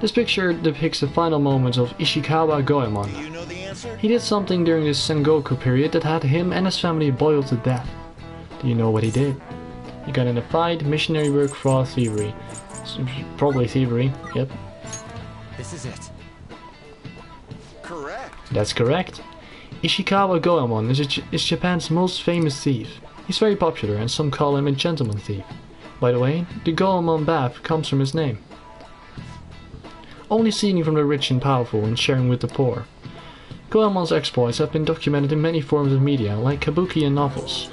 This picture depicts the final moments of Ishikawa Goemon. Do you know the answer? He did something during the Sengoku period that had him and his family boiled to death. Do you know what he did? He got in a fight, missionary work, fraud, thievery. Probably thievery, yep. This is it. Correct. That's correct. Ishikawa Goemon is Japan's most famous thief. He's very popular and some call him a gentleman thief. By the way, the Goemon bath comes from his name. Only stealing from the rich and powerful and sharing with the poor. Goemon's exploits have been documented in many forms of media, like kabuki and novels.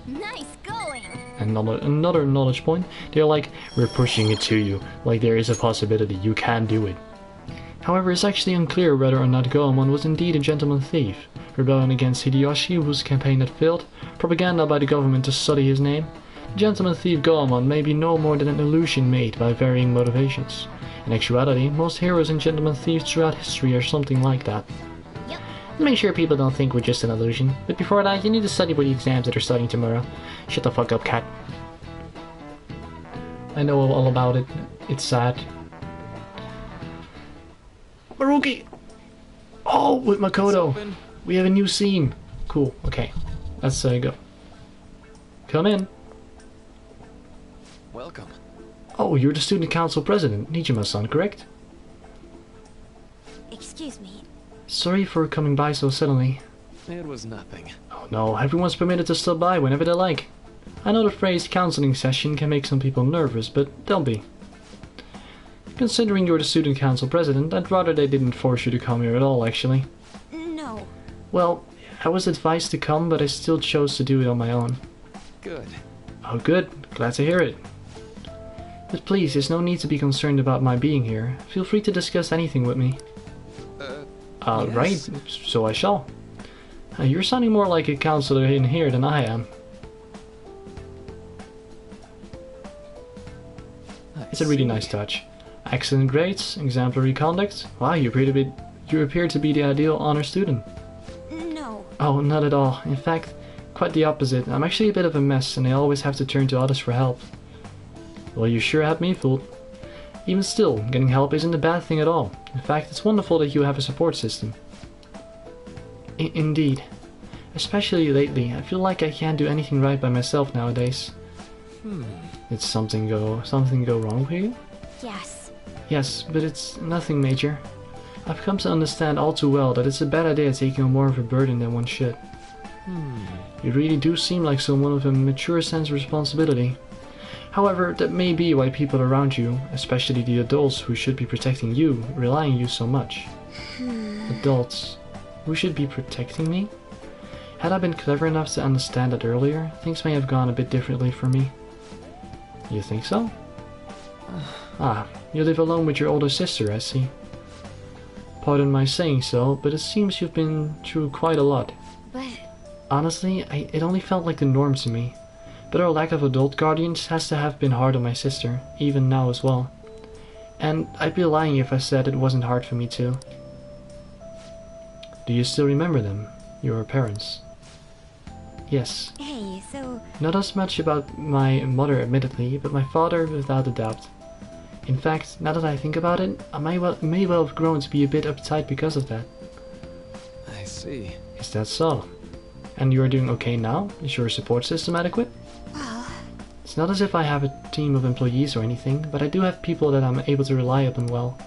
Nice going. And another knowledge point, they're like, we're pushing it to you, like there is a possibility you can do it. However, it's actually unclear whether or not Goemon was indeed a gentleman thief, rebellion against Hideyoshi whose campaign had failed, propaganda by the government to study his name. Gentleman Thief Goemon may be no more than an illusion made by varying motivations. In actuality, most heroes and gentleman thieves throughout history are something like that. Yep. Make sure people don't think we're just an illusion, but before that, you need to study for the exams that are starting tomorrow. Shut the fuck up, cat. I know all about it. It's sad. Maruki! Oh, with Makoto! We have a new scene! Cool, okay. Let's go. Come in. Welcome. Oh, you're the student council president, Nijima-san, correct? Excuse me. Sorry for coming by so suddenly. It was nothing. Oh no, everyone's permitted to stop by whenever they like. I know the phrase counseling session can make some people nervous, but don't be. Considering you're the student council president, I'd rather they didn't force you to come here at all, actually. No. Well, I was advised to come, but I still chose to do it on my own. Good. Oh good, glad to hear it. But please, there's no need to be concerned about my being here. Feel free to discuss anything with me. Yes. Right, so I shall. You're sounding more like a counselor in here than I am. It's a really nice touch. Excellent grades, exemplary conduct. Wow, you appear to be the ideal honor student. No. Oh, not at all. In fact, quite the opposite. I'm actually a bit of a mess and I always have to turn to others for help. Well, you sure had me fooled. Even still, getting help isn't a bad thing at all. In fact, it's wonderful that you have a support system. Indeed. Especially lately, I feel like I can't do anything right by myself nowadays. Did something go wrong with you? Yes. Yes, but it's nothing major. I've come to understand all too well that it's a bad idea taking on more of a burden than one should. You really do seem like someone with a mature sense of responsibility. However, that may be why people around you, especially the adults who should be protecting you, rely on you so much. Adults who should be protecting me? Had I been clever enough to understand that earlier, things may have gone a bit differently for me. You think so? Ah, you live alone with your older sister, I see. Pardon my saying so, but it seems you've been through quite a lot. But... Honestly, it only felt like the norm to me. But our lack of adult guardians has to have been hard on my sister, even now as well. And I'd be lying if I said it wasn't hard for me too. Do you still remember them? Your parents? Yes. Hey, so... Not as much about my mother admittedly, but my father without a doubt. In fact, now that I think about it, I may well have grown to be a bit uptight because of that. I see. Is that so? And you are doing okay now? Is your support system adequate? Well... It's not as if I have a team of employees or anything, but I do have people that I'm able to rely upon well.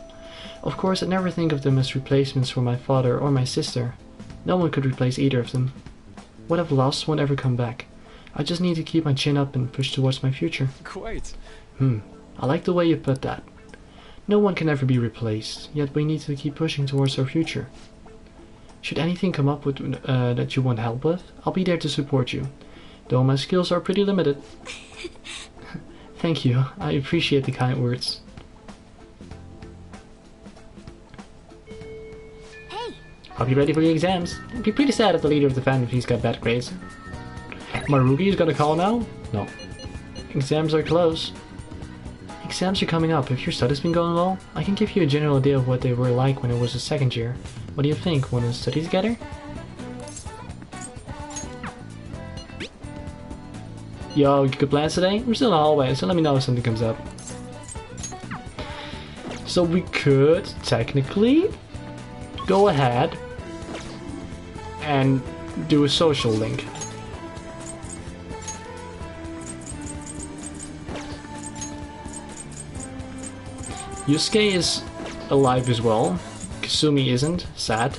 Of course, I never think of them as replacements for my father or my sister. No one could replace either of them. What I've lost won't ever come back. I just need to keep my chin up and push towards my future. Quite. I like the way you put that. No one can ever be replaced, yet we need to keep pushing towards our future. Should anything come up with that you want help with, I'll be there to support you. Though my skills are pretty limited. Thank you, I appreciate the kind words. Hey! Hope you're ready for your exams. I'd be pretty sad if the leader of the Phantom Thieves got bad grades. Marugi's gonna call now? No. Exams are close. Exams are coming up. If your study's been going well, I can give you a general idea of what they were like when it was the second year. What do you think? Want to study together? Yo, good plans today? We're still in the hallway, so let me know if something comes up. So we could, technically, go ahead and do a social link. Yusuke is alive as well. Kasumi isn't. Sad.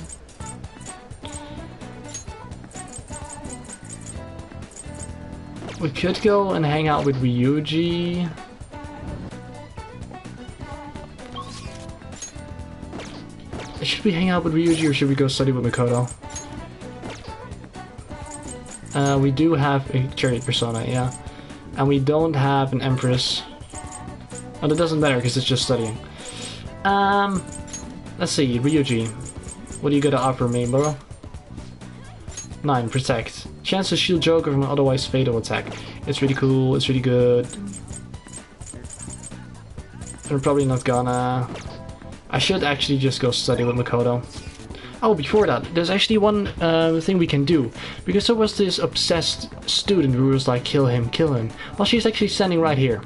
We could go and hang out with Ryuji. Should we hang out with Ryuji or should we go study with Makoto? We do have a chariot persona, yeah. And we don't have an empress. Oh, that doesn't matter because it's just studying. Let's see, Ryuji. What do you got to offer me, bro? 9, protect. Chance to shield Joker from an otherwise fatal attack. It's really cool, it's really good. I'm probably not gonna... I should actually just go study with Makoto. Oh, before that, there's actually one thing we can do. Because there was this obsessed student who was like, kill him, kill him. Well, she's actually standing right here.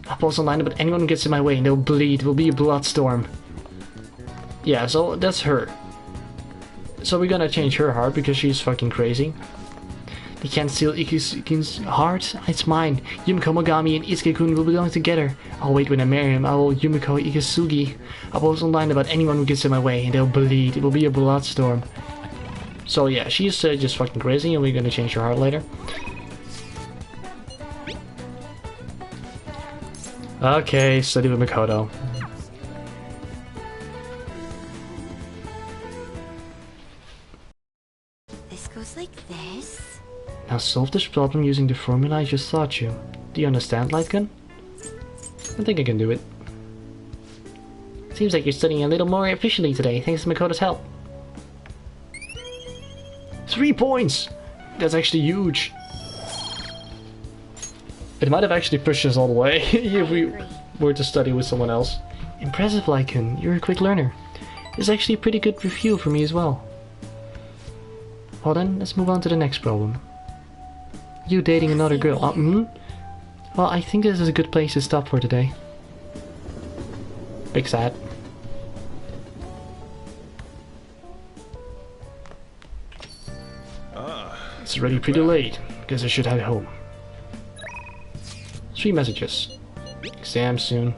I'll post online, but anyone who gets in my way and they'll bleed. It will be a bloodstorm. Yeah, so that's her. So we're gonna change her heart because she's fucking crazy. They can't steal Ikusugi's heart. It's mine. Yumiko Mogami and Isuke-kun will belong together. I'll wait when I marry him. I will Yumiko Ikusugi. I'll post online about anyone who gets in my way and they'll bleed. It will be a bloodstorm. So yeah, she's just fucking crazy and we're gonna change her heart later. Okay, study with Makoto. This goes like this. Now solve this problem using the formula I just taught you. Do you understand, Lightgun? I think I can do it. Seems like you're studying a little more efficiently today, thanks to Makoto's help. 3 points! That's actually huge. It might have actually pushed us all the way if we were to study with someone else. Impressive, Lycan. You're a quick learner. It's actually a pretty good review for me as well. Well then, let's move on to the next problem. You dating another girl? Well, I think this is a good place to stop for today. Big sad. It's already pretty late. Guess I should head home. 3 messages. Exam soon.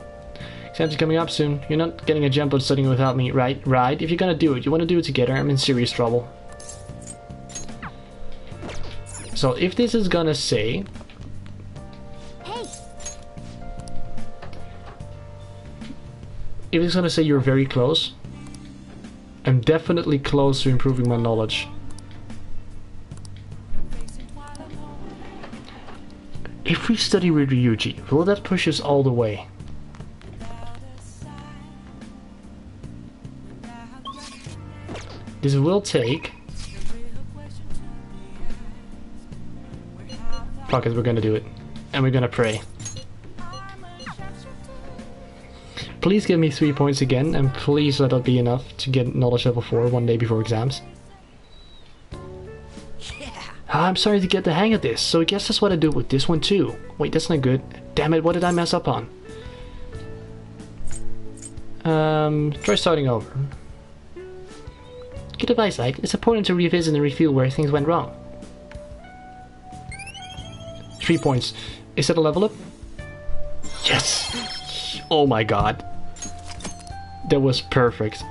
Exams are coming up soon. You're not getting a jump on studying without me, right? Right? If you're gonna do it, you want to do it together. I'm in serious trouble. So if this is gonna say... Hey. If it's gonna say you're very close, I'm definitely close to improving my knowledge. If we study with Ryuji, will that push us all the way? This will take... Fuck it, we're gonna do it. And we're gonna pray. Please give me 3 points again, and please let that be enough to get knowledge level 4 one day before exams. I'm sorry to get the hang of this, so I guess that's what I do with this one too. Wait, that's not good. Damn it, what did I mess up on? Try starting over. Good advice, Ike. It's important to revisit and refeel where things went wrong. 3 points. Is that a level up? Yes! Oh my god. That was perfect.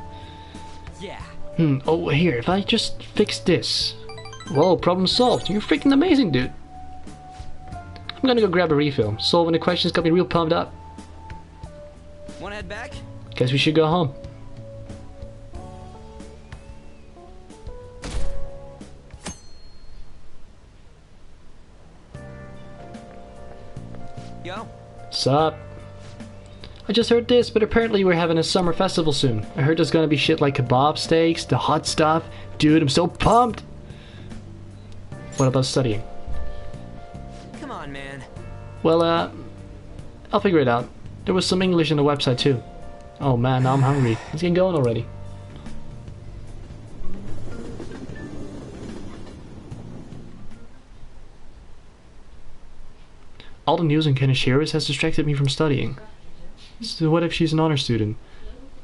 Yeah. Oh, here, if I just fix this. Whoa, problem solved. You're freaking amazing, dude. I'm gonna go grab a refill. Solving the questions got me real pumped up. Wanna head back? Guess we should go home. Yo. Sup? I just heard this, but apparently we're having a summer festival soon. I heard there's gonna be shit like kebab steaks, the hot stuff. Dude, I'm so pumped! What about studying? Come on, man. Well, I'll figure it out. There was some English on the website too. Oh man, now I'm hungry. Let's get going already. All the news on Kanashiris has distracted me from studying. So what if she's an honor student?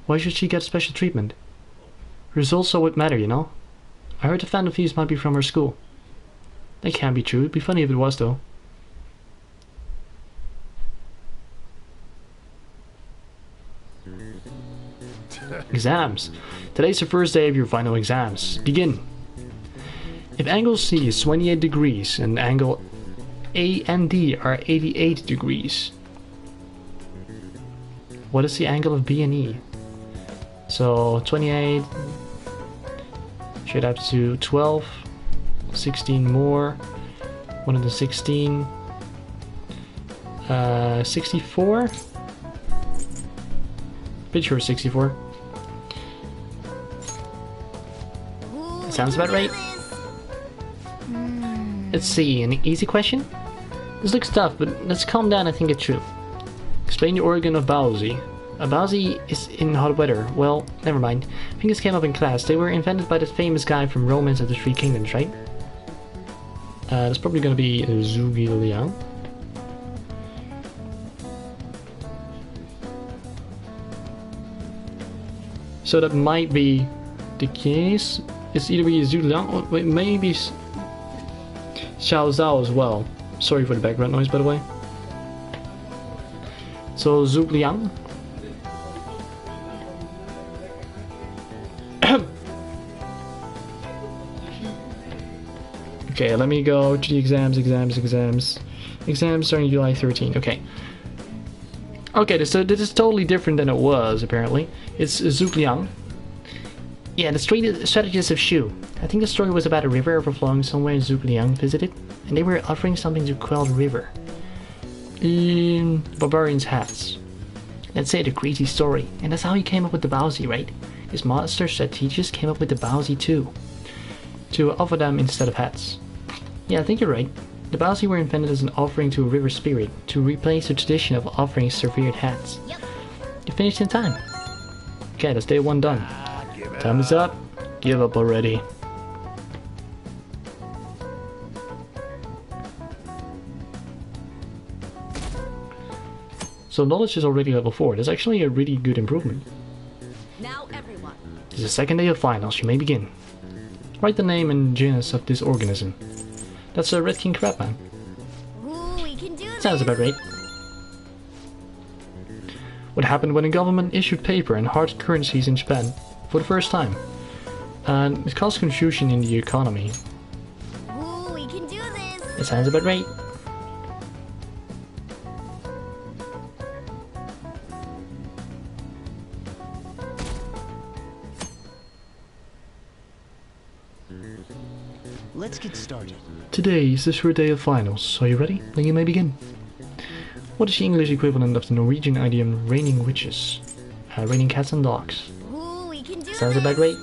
Why should she get special treatment? Results are what matter, you know? I heard the Phantom Thieves might be from her school. That can't be true. It'd be funny if it was, though. Exams. Today's the first day of your final exams. Begin. If angle C is 28 degrees and angle A and D are 88 degrees, what is the angle of B and E? So 28 should have to 12, 16 more, 116, 64. Pretty sure 64. Sounds about right. Let's see, an easy question? This looks tough, but let's calm down and think it through. Explain the origin of Bowsy. A Bowsy is in hot weather. Well, never mind. I think this came up in class. They were invented by that famous guy from Romance of the Three Kingdoms, right? That's probably gonna be Zhuge Liang. So that might be the case. It's either be Zhuge Liang or maybe Xiao Zhao as well. Sorry for the background noise, by the way. So Zhuge Liang. Okay, let me go to the exams. Exams starting July 13. Okay. Okay, so this is totally different than it was, apparently. It's Zhuge Liang. Yeah, the strategist of Shu. I think the story was about a river overflowing somewhere Zhuge Liang visited, and they were offering something to quell the river. Barbarians' hats. Let's say the crazy story, and that's how he came up with the Bowsy, right? His master strategist came up with the Bowsy too, to offer them instead of hats. Yeah, I think you're right. The Bowsy were invented as an offering to a river spirit, to replace the tradition of offering severed hats. Yep. You finished in time. Okay, that's day 1 done. Time is up. Give up already. So knowledge is already level 4. That's actually a really good improvement. Now everyone. It's the second day of finals. You may begin. Write the name and genus of this organism. That's a red king crab, man. Ooh, we can do this. Sounds about right. What happened when the government issued paper and hard currencies in Japan for the first time? And it caused confusion in the economy. Ooh, we can do this. It sounds about right. Let's get started. Today is the third day of finals. Are you ready? Then you may begin. What is the English equivalent of the Norwegian idiom raining witches? Raining cats and dogs. Ooh, we can do Sounds this. about right.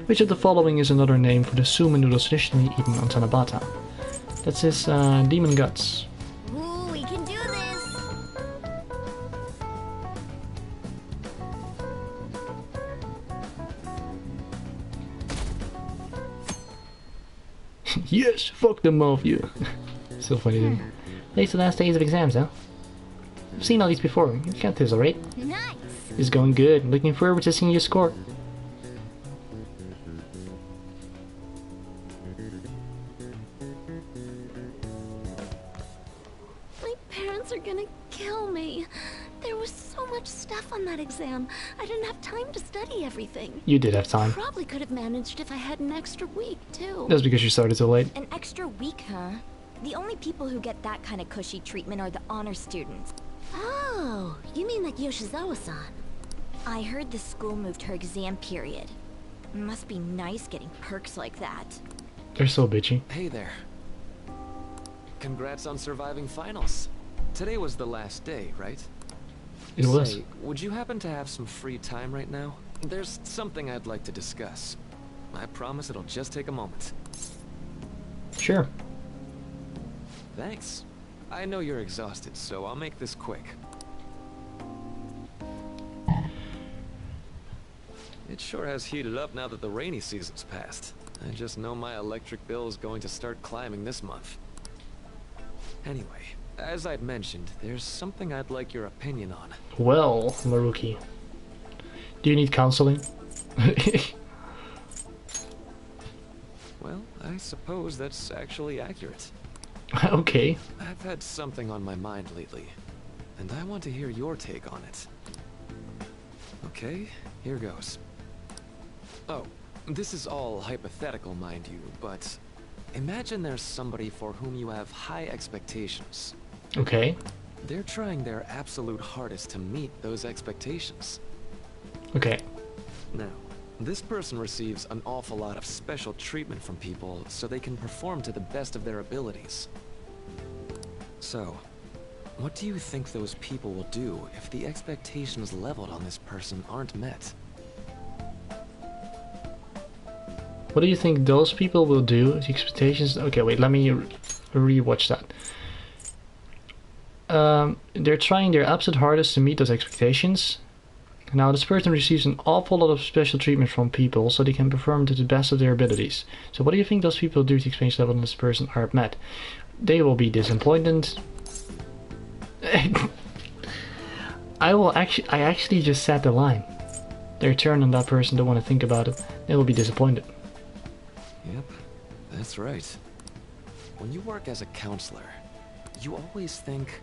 Which of the following is another name for the sumo noodles traditionally eaten on Tanabata? That's his demon guts. Ooh, we can do this. Yes, fuck them all of you. Still funny, dude. Late the last days of exams, huh? I've seen all these before. You got this, alright? Nice. It's going good. Looking forward to seeing your score. My parents are gonna kill me. There was so much stuff on that exam. I didn't have time to study everything. You did have time. Probably could have managed if I had an extra week, too. That's because you started so late. An extra week, huh? The only people who get that kind of cushy treatment are the honor students. Oh, you mean like Yoshizawa-san? I heard the school moved her exam period. Must be nice getting perks like that. They're so bitchy. Hey there. Congrats on surviving finals. Today was the last day, right? It was. Say, would you happen to have some free time right now? There's something I'd like to discuss. I promise it'll just take a moment. Sure. Thanks. I know you're exhausted, so I'll make this quick. It sure has heated up now that the rainy season's passed. I just know my electric bill is going to start climbing this month. Anyway, as I'd mentioned, there's something I'd like your opinion on. Well, Maruki. Do you need counseling? Well, I suppose that's actually accurate. Okay. I've had something on my mind lately, and I want to hear your take on it. Okay, here goes. Oh, this is all hypothetical, mind you, but imagine there's somebody for whom you have high expectations. Okay. They're trying their absolute hardest to meet those expectations. Okay. Now, this person receives an awful lot of special treatment from people so they can perform to the best of their abilities. So, what do you think those people will do if the expectations leveled on this person aren't met? What do you think those people will do if the expectations... Okay, wait, let me re-watch that. They're trying their absolute hardest to meet those expectations. Now, this person receives an awful lot of special treatment from people so they can perform to the best of their abilities. So what do you think those people do if the expectations level on this person aren't met? They will be disappointed. I actually just said the line. Their turn on that person, don't want to think about it. They will be disappointed. Yep, that's right. When you work as a counselor, you always think,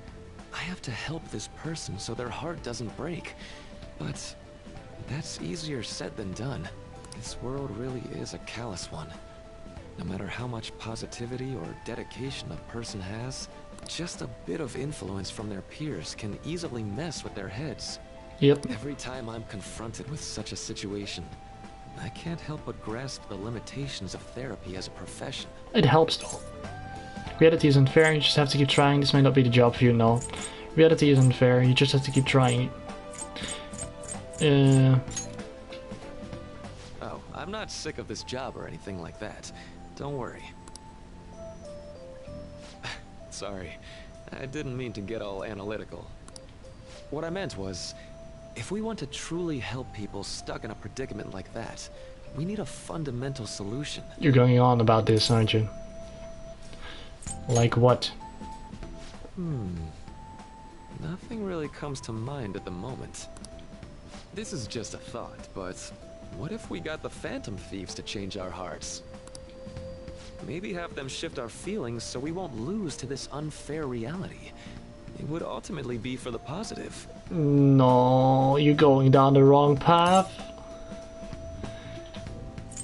I have to help this person so their heart doesn't break. But that's easier said than done. This world really is a callous one. No matter how much positivity or dedication a person has, just a bit of influence from their peers can easily mess with their heads. Yep. Every time I'm confronted with such a situation, I can't help but grasp the limitations of therapy as a profession. It helps though. Reality isn't fair, you just have to keep trying. This may not be the job for you, no. Reality isn't fair, you just have to keep trying. Oh, I'm not sick of this job or anything like that. Don't worry. Sorry, I didn't mean to get all analytical. What I meant was, if we want to truly help people stuck in a predicament like that, we need a fundamental solution. You're going on about this, aren't you? Like what? Nothing really comes to mind at the moment. This is just a thought, but what if we got the Phantom Thieves to change our hearts? Maybe have them shift our feelings so we won't lose to this unfair reality. It would ultimately be for the positive. No, you're going down the wrong path.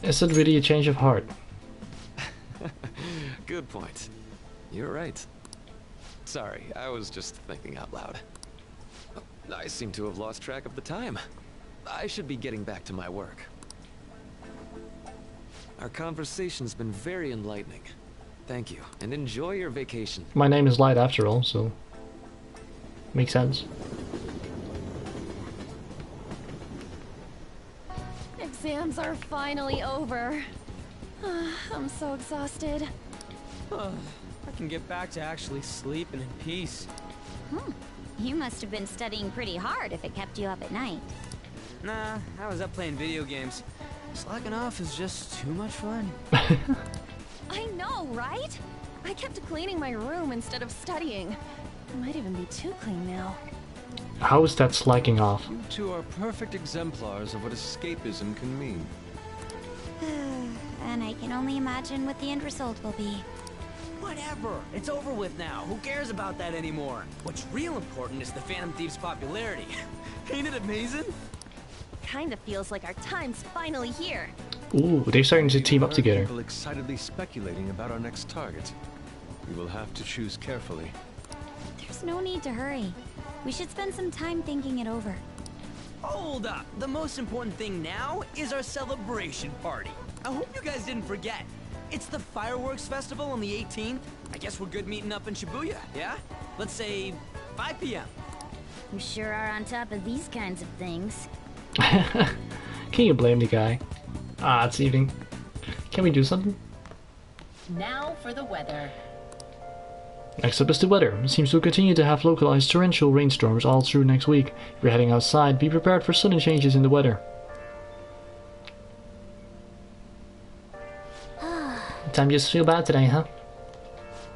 Is it really a change of heart? Good point. You're right. Sorry, I was just thinking out loud. I seem to have lost track of the time. I should be getting back to my work. Our conversation's been very enlightening. Thank you, and enjoy your vacation. My name is Light after all, so... makes sense. Exams are finally over. I'm so exhausted. I can get back to actually sleeping in peace. You must have been studying pretty hard if it kept you up at night. Nah, I was up playing video games. Slacking off is just too much fun. I know, right? I kept cleaning my room instead of studying. It might even be too clean now. How is that slacking off? You two are perfect exemplars of what escapism can mean. And I can only imagine what the end result will be. Whatever. It's over with now. Who cares about that anymore? What's real important is the Phantom Thieves' popularity. Ain't it amazing? Kinda feels like our time's finally here. Ooh, they're starting to team up together. People excitedly speculating about our next target. We will have to choose carefully. There's no need to hurry. We should spend some time thinking it over. Hold up. The most important thing now is our celebration party. I hope you guys didn't forget. It's the fireworks festival on the 18th. I guess we're good meeting up in Shibuya, yeah? Let's say 5 p.m. You sure are on top of these kinds of things. Can you blame the guy? Ah, it's evening. Can we do something? Now for the weather. Next up is the weather. It seems to continue to have localized torrential rainstorms all through next week. If you're heading outside, be prepared for sudden changes in the weather. Time just feel bad today, huh?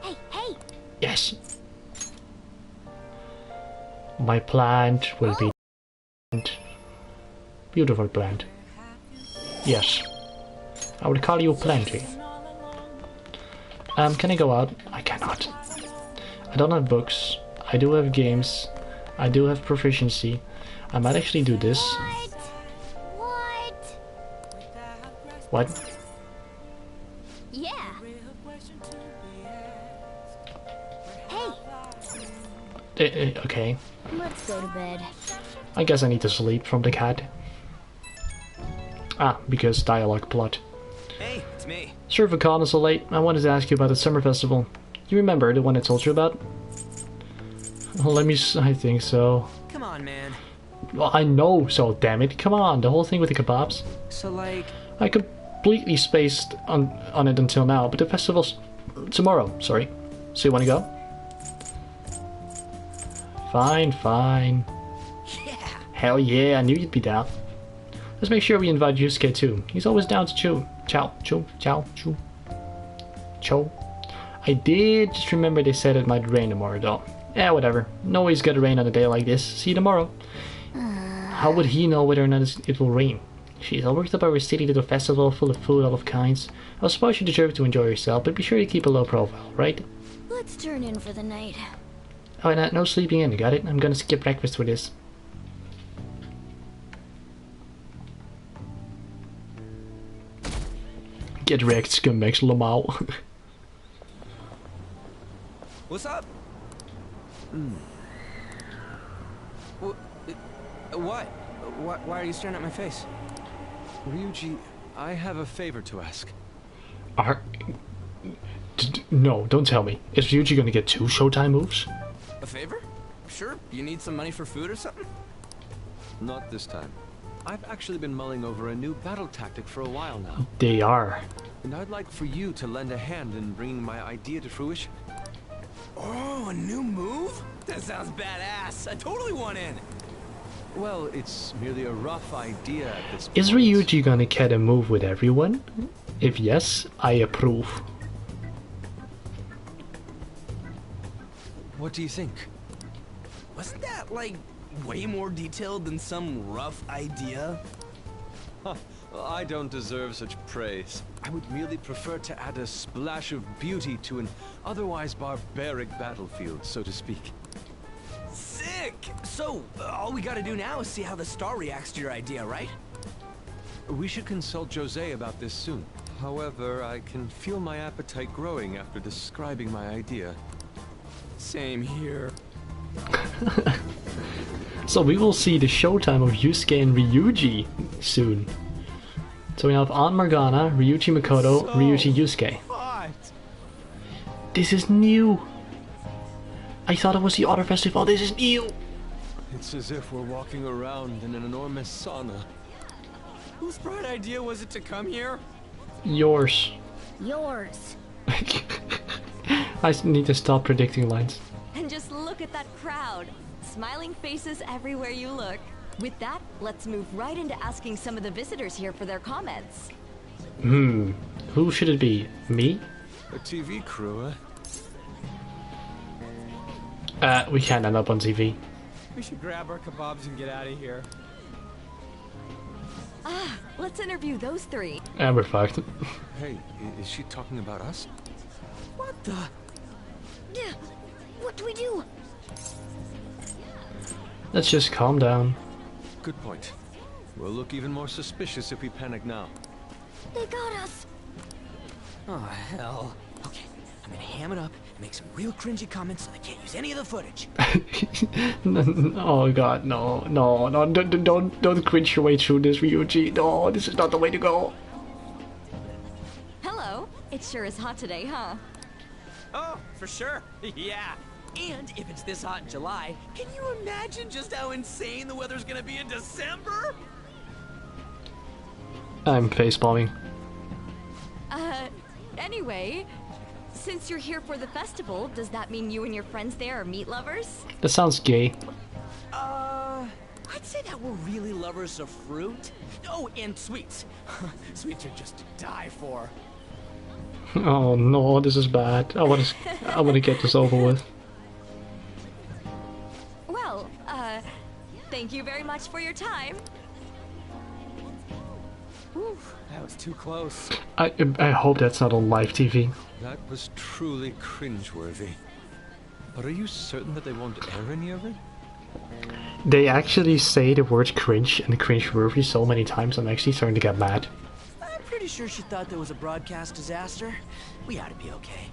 Hey! Yes! My plant will be... Beautiful plant. Yes. I would call you Planty. Can I go out? I cannot. I don't have books. I do have games. I do have proficiency. I might actually do this. What? Yeah. Hey. Okay. Let's go to bed. I guess I need to sleep from the cat. Ah, because dialogue plot. Hey, it's me. Sorry for calling so late. I wanted to ask you about the summer festival. You remember the one I told you about? Well, I think so. Come on, man. Well, I know, so damn it. Come on, the whole thing with the kebabs. So, like... I completely spaced on it until now, but the festival's tomorrow, sorry. So you wanna go? Fine. Yeah. Hell yeah, I knew you'd be down. Let's make sure we invite Yusuke too. He's always down to chew. Cho. I did just remember they said it might rain tomorrow though. Yeah, whatever. No way it's gonna rain on a day like this. See you tomorrow. How would he know whether or not it will rain? She's all worked up our city little festival full of food of all kinds. I suppose you deserve to enjoy yourself, but be sure to keep a low profile, right? Let's turn in for the night. Oh, and no sleeping in, got it? I'm gonna skip breakfast for this. Get wrecked, scumbags, Lamau. What's up? What? Why are you staring at my face? Ryuji, I have a favor to ask. No, don't tell me. Is Ryuji gonna get 2 Showtime moves? A favor? Sure. You need some money for food or something? Not this time. I've actually been mulling over a new battle tactic for a while now. They are. And I'd like for you to lend a hand in bringing my idea to fruition. Oh, a new move? That sounds badass. I totally want in. Well, it's merely a rough idea at this point. Is Ryuji gonna get a move with everyone? If yes, I approve. What do you think? Wasn't that, like, way more detailed than some rough idea? Huh. Well, I don't deserve such praise. I would merely prefer to add a splash of beauty to an otherwise barbaric battlefield, so to speak. Sick! So, all we gotta do now is see how the star reacts to your idea, right? We should consult Jose about this soon. However, I can feel my appetite growing after describing my idea. Same here. So we will see the showtime of Yusuke and Ryuji soon. So we have Aunt Morgana, Ryuji Makoto, Ryuji Yusuke. This is new! I thought it was the other festival, this is new! It's as if we're walking around in an enormous sauna. Whose bright idea was it to come here? Yours. Yours. I need to stop predicting lines. And just look at that crowd. Smiling faces everywhere you look. With that, let's move right into asking some of the visitors here for their comments. Who should it be? Me? A TV crew, We can't end up on TV. We should grab our kebabs and get out of here. Ah, let's interview those three. And we're fucked. Hey, is she talking about us? What the? What do we do? Let's just calm down. Good point. We'll look even more suspicious if we panic now. They got us. Oh, hell. Okay, I'm gonna ham it up and make some real cringy comments so they can't use any of the footage. Oh god, no, don't cringe your way through this, Ryuji. No, this is not the way to go. Hello. It sure is hot today, huh? Oh, for sure. Yeah. And if it's this hot in July, can you imagine just how insane the weather's gonna be in December? I'm facepalming. Anyway, since you're here for the festival, does that mean you and your friends there are meat lovers? That sounds gay. I'd say that we're really lovers of fruit. Oh, and sweets. Sweets are just to die for. Oh no, this is bad. I wanna get this over with. Well, thank you very much for your time. Whew, that was too close. I hope that's not on live TV. That was truly cringeworthy. But are you certain that they won't air any of it? They actually say the word cringe and cringeworthy so many times, I'm actually starting to get mad. I'm pretty sure she thought there was a broadcast disaster. We ought to be okay.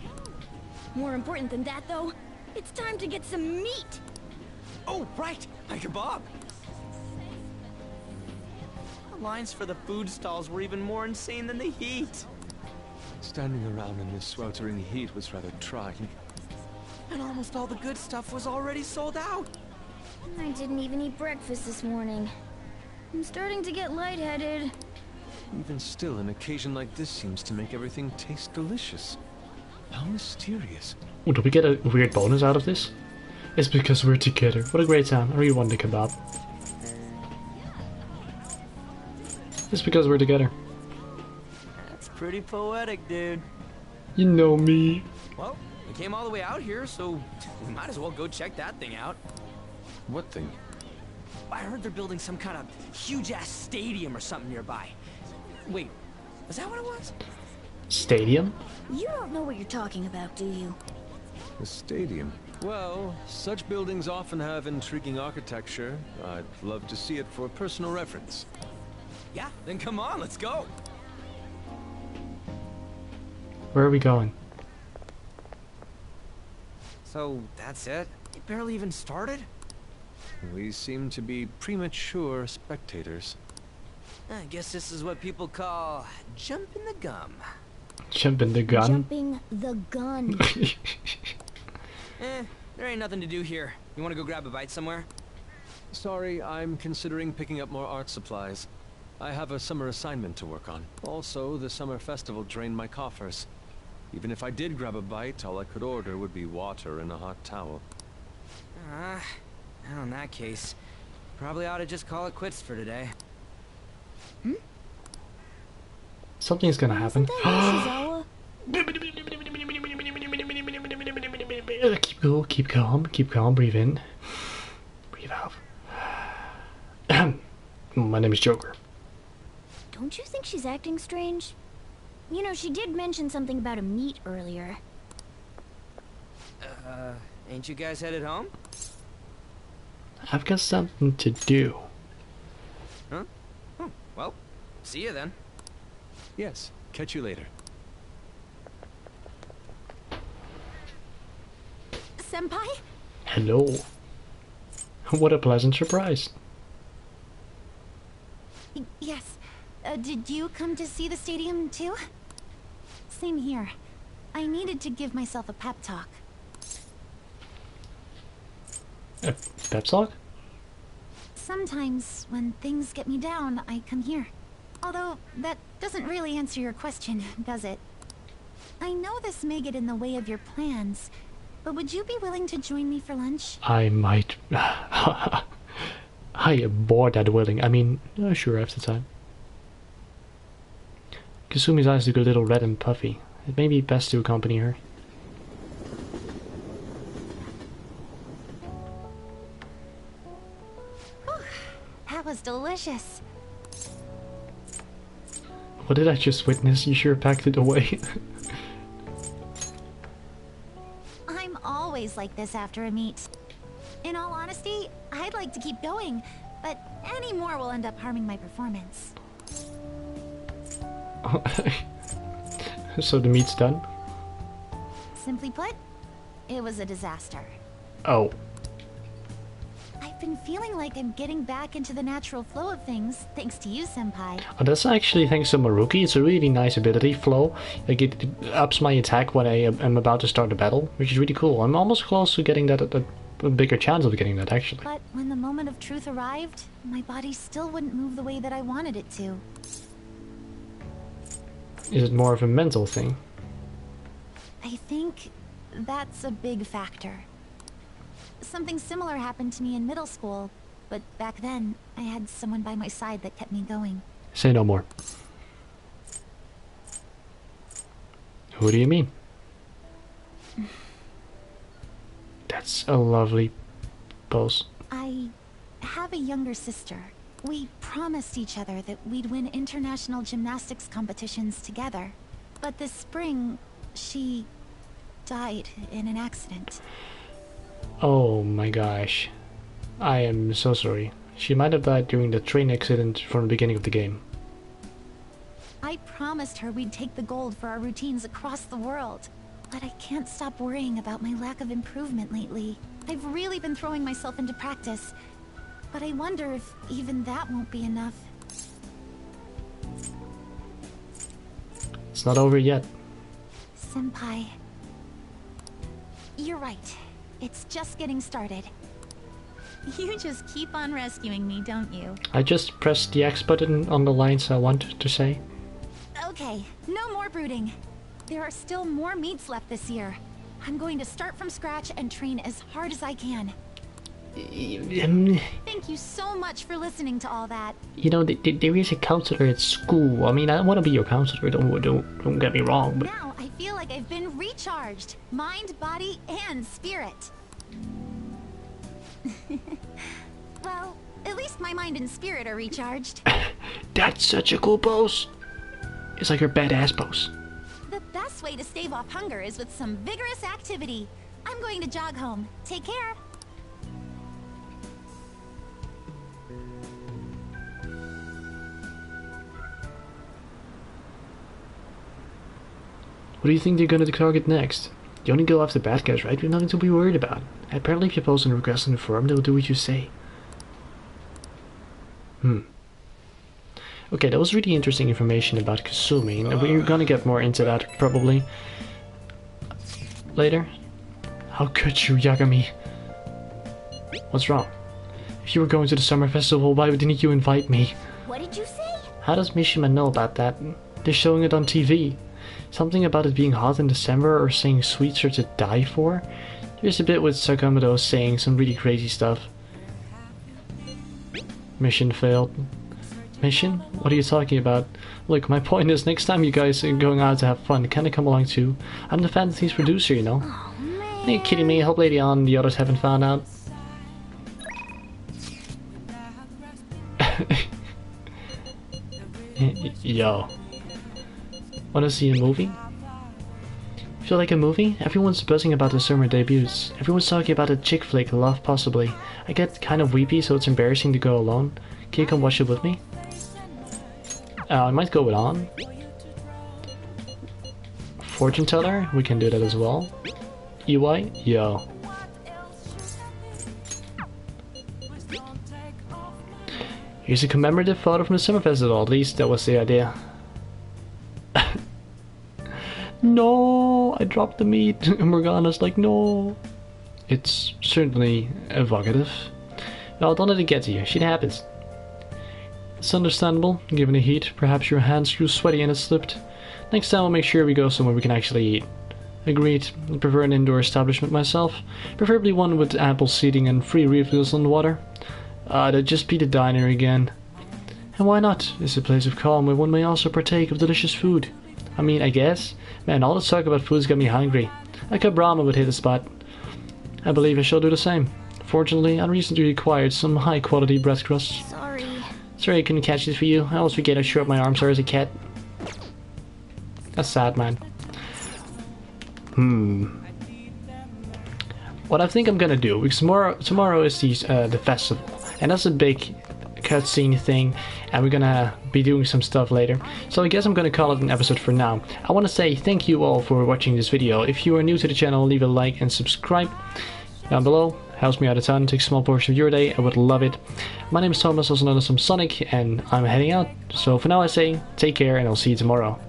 More important than that, though, it's time to get some meat. Oh, right, my kebab. The lines for the food stalls were even more insane than the heat. Standing around in this sweltering heat was rather trying. And almost all the good stuff was already sold out. I didn't even eat breakfast this morning. I'm starting to get lightheaded. Even still, an occasion like this seems to make everything taste delicious. How mysterious. Oh, do we get a weird bonus out of this? It's because we're together. What a great time. I really want the kebab. It's because we're together. That's pretty poetic, dude. You know me. Well, we came all the way out here, so we might as well go check that thing out. What thing? I heard they're building some kind of huge-ass stadium or something nearby. Wait, was that what it was? Stadium? You don't know what you're talking about, do you? A stadium? Well, such buildings often have intriguing architecture. I'd love to see it for personal reference. Yeah, then come on, let's go. Where are we going? So, that's it? It barely even started? We seem to be premature spectators. I guess this is what people call jumping the gum. Jumping the gun? Jumping the gun. There ain't nothing to do here. You wanna go grab a bite somewhere? Sorry, I'm considering picking up more art supplies. I have a summer assignment to work on. Also, the summer festival drained my coffers. Even if I did grab a bite, all I could order would be water and a hot towel. Well, in that case, probably ought to just call it quits for today. Something's gonna happen. Keep cool, keep calm, breathe in. My name is Joker. Don't you think she's acting strange? You know, she did mention something about a meet earlier. Ain't you guys headed home? I've got something to do. Huh? Oh, well, see you then. Yes, catch you later. Senpai? Hello. What a pleasant surprise. Yes. Did you come to see the stadium too? Same here. I needed to give myself a pep talk. A pep talk? Sometimes, when things get me down, I come here. Although, that doesn't really answer your question, does it? I know this may get in the way of your plans, but would you be willing to join me for lunch? I might... I am more than willing. I mean, sure, I have the time. Kasumi's eyes look a little red and puffy. It may be best to accompany her. Whew, that was delicious. What did I just witness? You sure packed it away. I'm always like this after a meet. In all honesty, I'd like to keep going, but any more will end up harming my performance. So the meat's done? Simply put, it was a disaster. Oh. I've been feeling like I'm getting back into the natural flow of things, thanks to you, Senpai. Oh, that's actually thanks to Maruki. It's a really nice ability, flow. Like it ups my attack when I am about to start a battle, which is really cool. I'm almost close to getting that, a bigger chance of getting that, actually. But when the moment of truth arrived, my body still wouldn't move the way that I wanted it to. Is it more of a mental thing? I think that's a big factor. Something similar happened to me in middle school, but back then, I had someone by my side that kept me going. Say no more. Who do you mean? That's a lovely pose. I have a younger sister. We promised each other that we'd win international gymnastics competitions together. But this spring, she died in an accident. Oh my gosh. I am so sorry. She might have died during the train accident from the beginning of the game. I promised her we'd take the gold for our routines across the world. But I can't stop worrying about my lack of improvement lately. I've really been throwing myself into practice, but I wonder if even that won't be enough. It's not over yet. Senpai, you're right. It's just getting started. You just keep on rescuing me, don't you? I just pressed the X button on the lines I want to say. Okay, no more brooding. There are still more meets left this year. I'm going to start from scratch and train as hard as I can. Thank you so much for listening to all that. You know, there is a counselor at school. I mean, I want to be your counselor. Don't get me wrong. But now I feel like I've been recharged, mind, body, and spirit. Well, at least my mind and spirit are recharged. That's such a cool pose. It's like your badass pose. The best way to stave off hunger is with some vigorous activity. I'm going to jog home. Take care. What do you think they're gonna target next? You only go after bad guys, right? We have nothing to be worried about. Apparently if you post and request in the forum, they'll do what you say. Okay, that was really interesting information about Kasumi, and we're gonna get more into that probably later. How could you, Yagami? What's wrong? If you were going to the summer festival, why didn't you invite me? What did you say? How does Mishima know about that? They're showing it on TV. Something about it being hot in December or saying sweets are to die for? There's a bit with Sakamoto saying some really crazy stuff. Mission failed. Mission? What are you talking about? Look, my point is, next time you guys are going out to have fun, can I come along too? I'm the Fantasy's producer, you know. Are you kidding me? I hope later on the others haven't found out. Yo. Wanna see a movie? Feel like a movie? Everyone's buzzing about the summer debuts. Everyone's talking about a chick flick, Love Possibly. I get kind of weepy, so it's embarrassing to go alone. Can you come watch it with me? I might go with On. Fortune Teller? We can do that as well. EY? Yo. Here's a commemorative photo from the summer festival, at least that was the idea. No, I dropped the meat. And Morgana's like, no. It's certainly evocative. Well, don't let it get to you. Shit happens. It's understandable, given the heat. Perhaps your hands grew sweaty and it slipped. Next time we'll make sure we go somewhere we can actually eat. Agreed. I prefer an indoor establishment myself. Preferably one with ample seating and free refills on the water. That'd just be the diner again. And why not? It's a place of calm where one may also partake of delicious food. I mean, I guess. Man, all this talk about food's got me hungry. A cup ramen would hit the spot. I believe I shall do the same. Fortunately, I recently acquired some high-quality bread crusts. Sorry I couldn't catch this for you. I always forget how short my arms are as a cat. That's sad, man. What I think I'm gonna do, because tomorrow is the festival, and that's a big cutscene thing, and we're gonna be doing some stuff later, so I guess I'm gonna call it an episode for now. I want to say thank you all for watching this video. If you are new to the channel, leave a like and subscribe down below. Helps me out a ton, takes a small portion of your day, I would love it. My name is Thomas, also known as ThomSonic, and I'm heading out. So for now I say take care, and I'll see you tomorrow.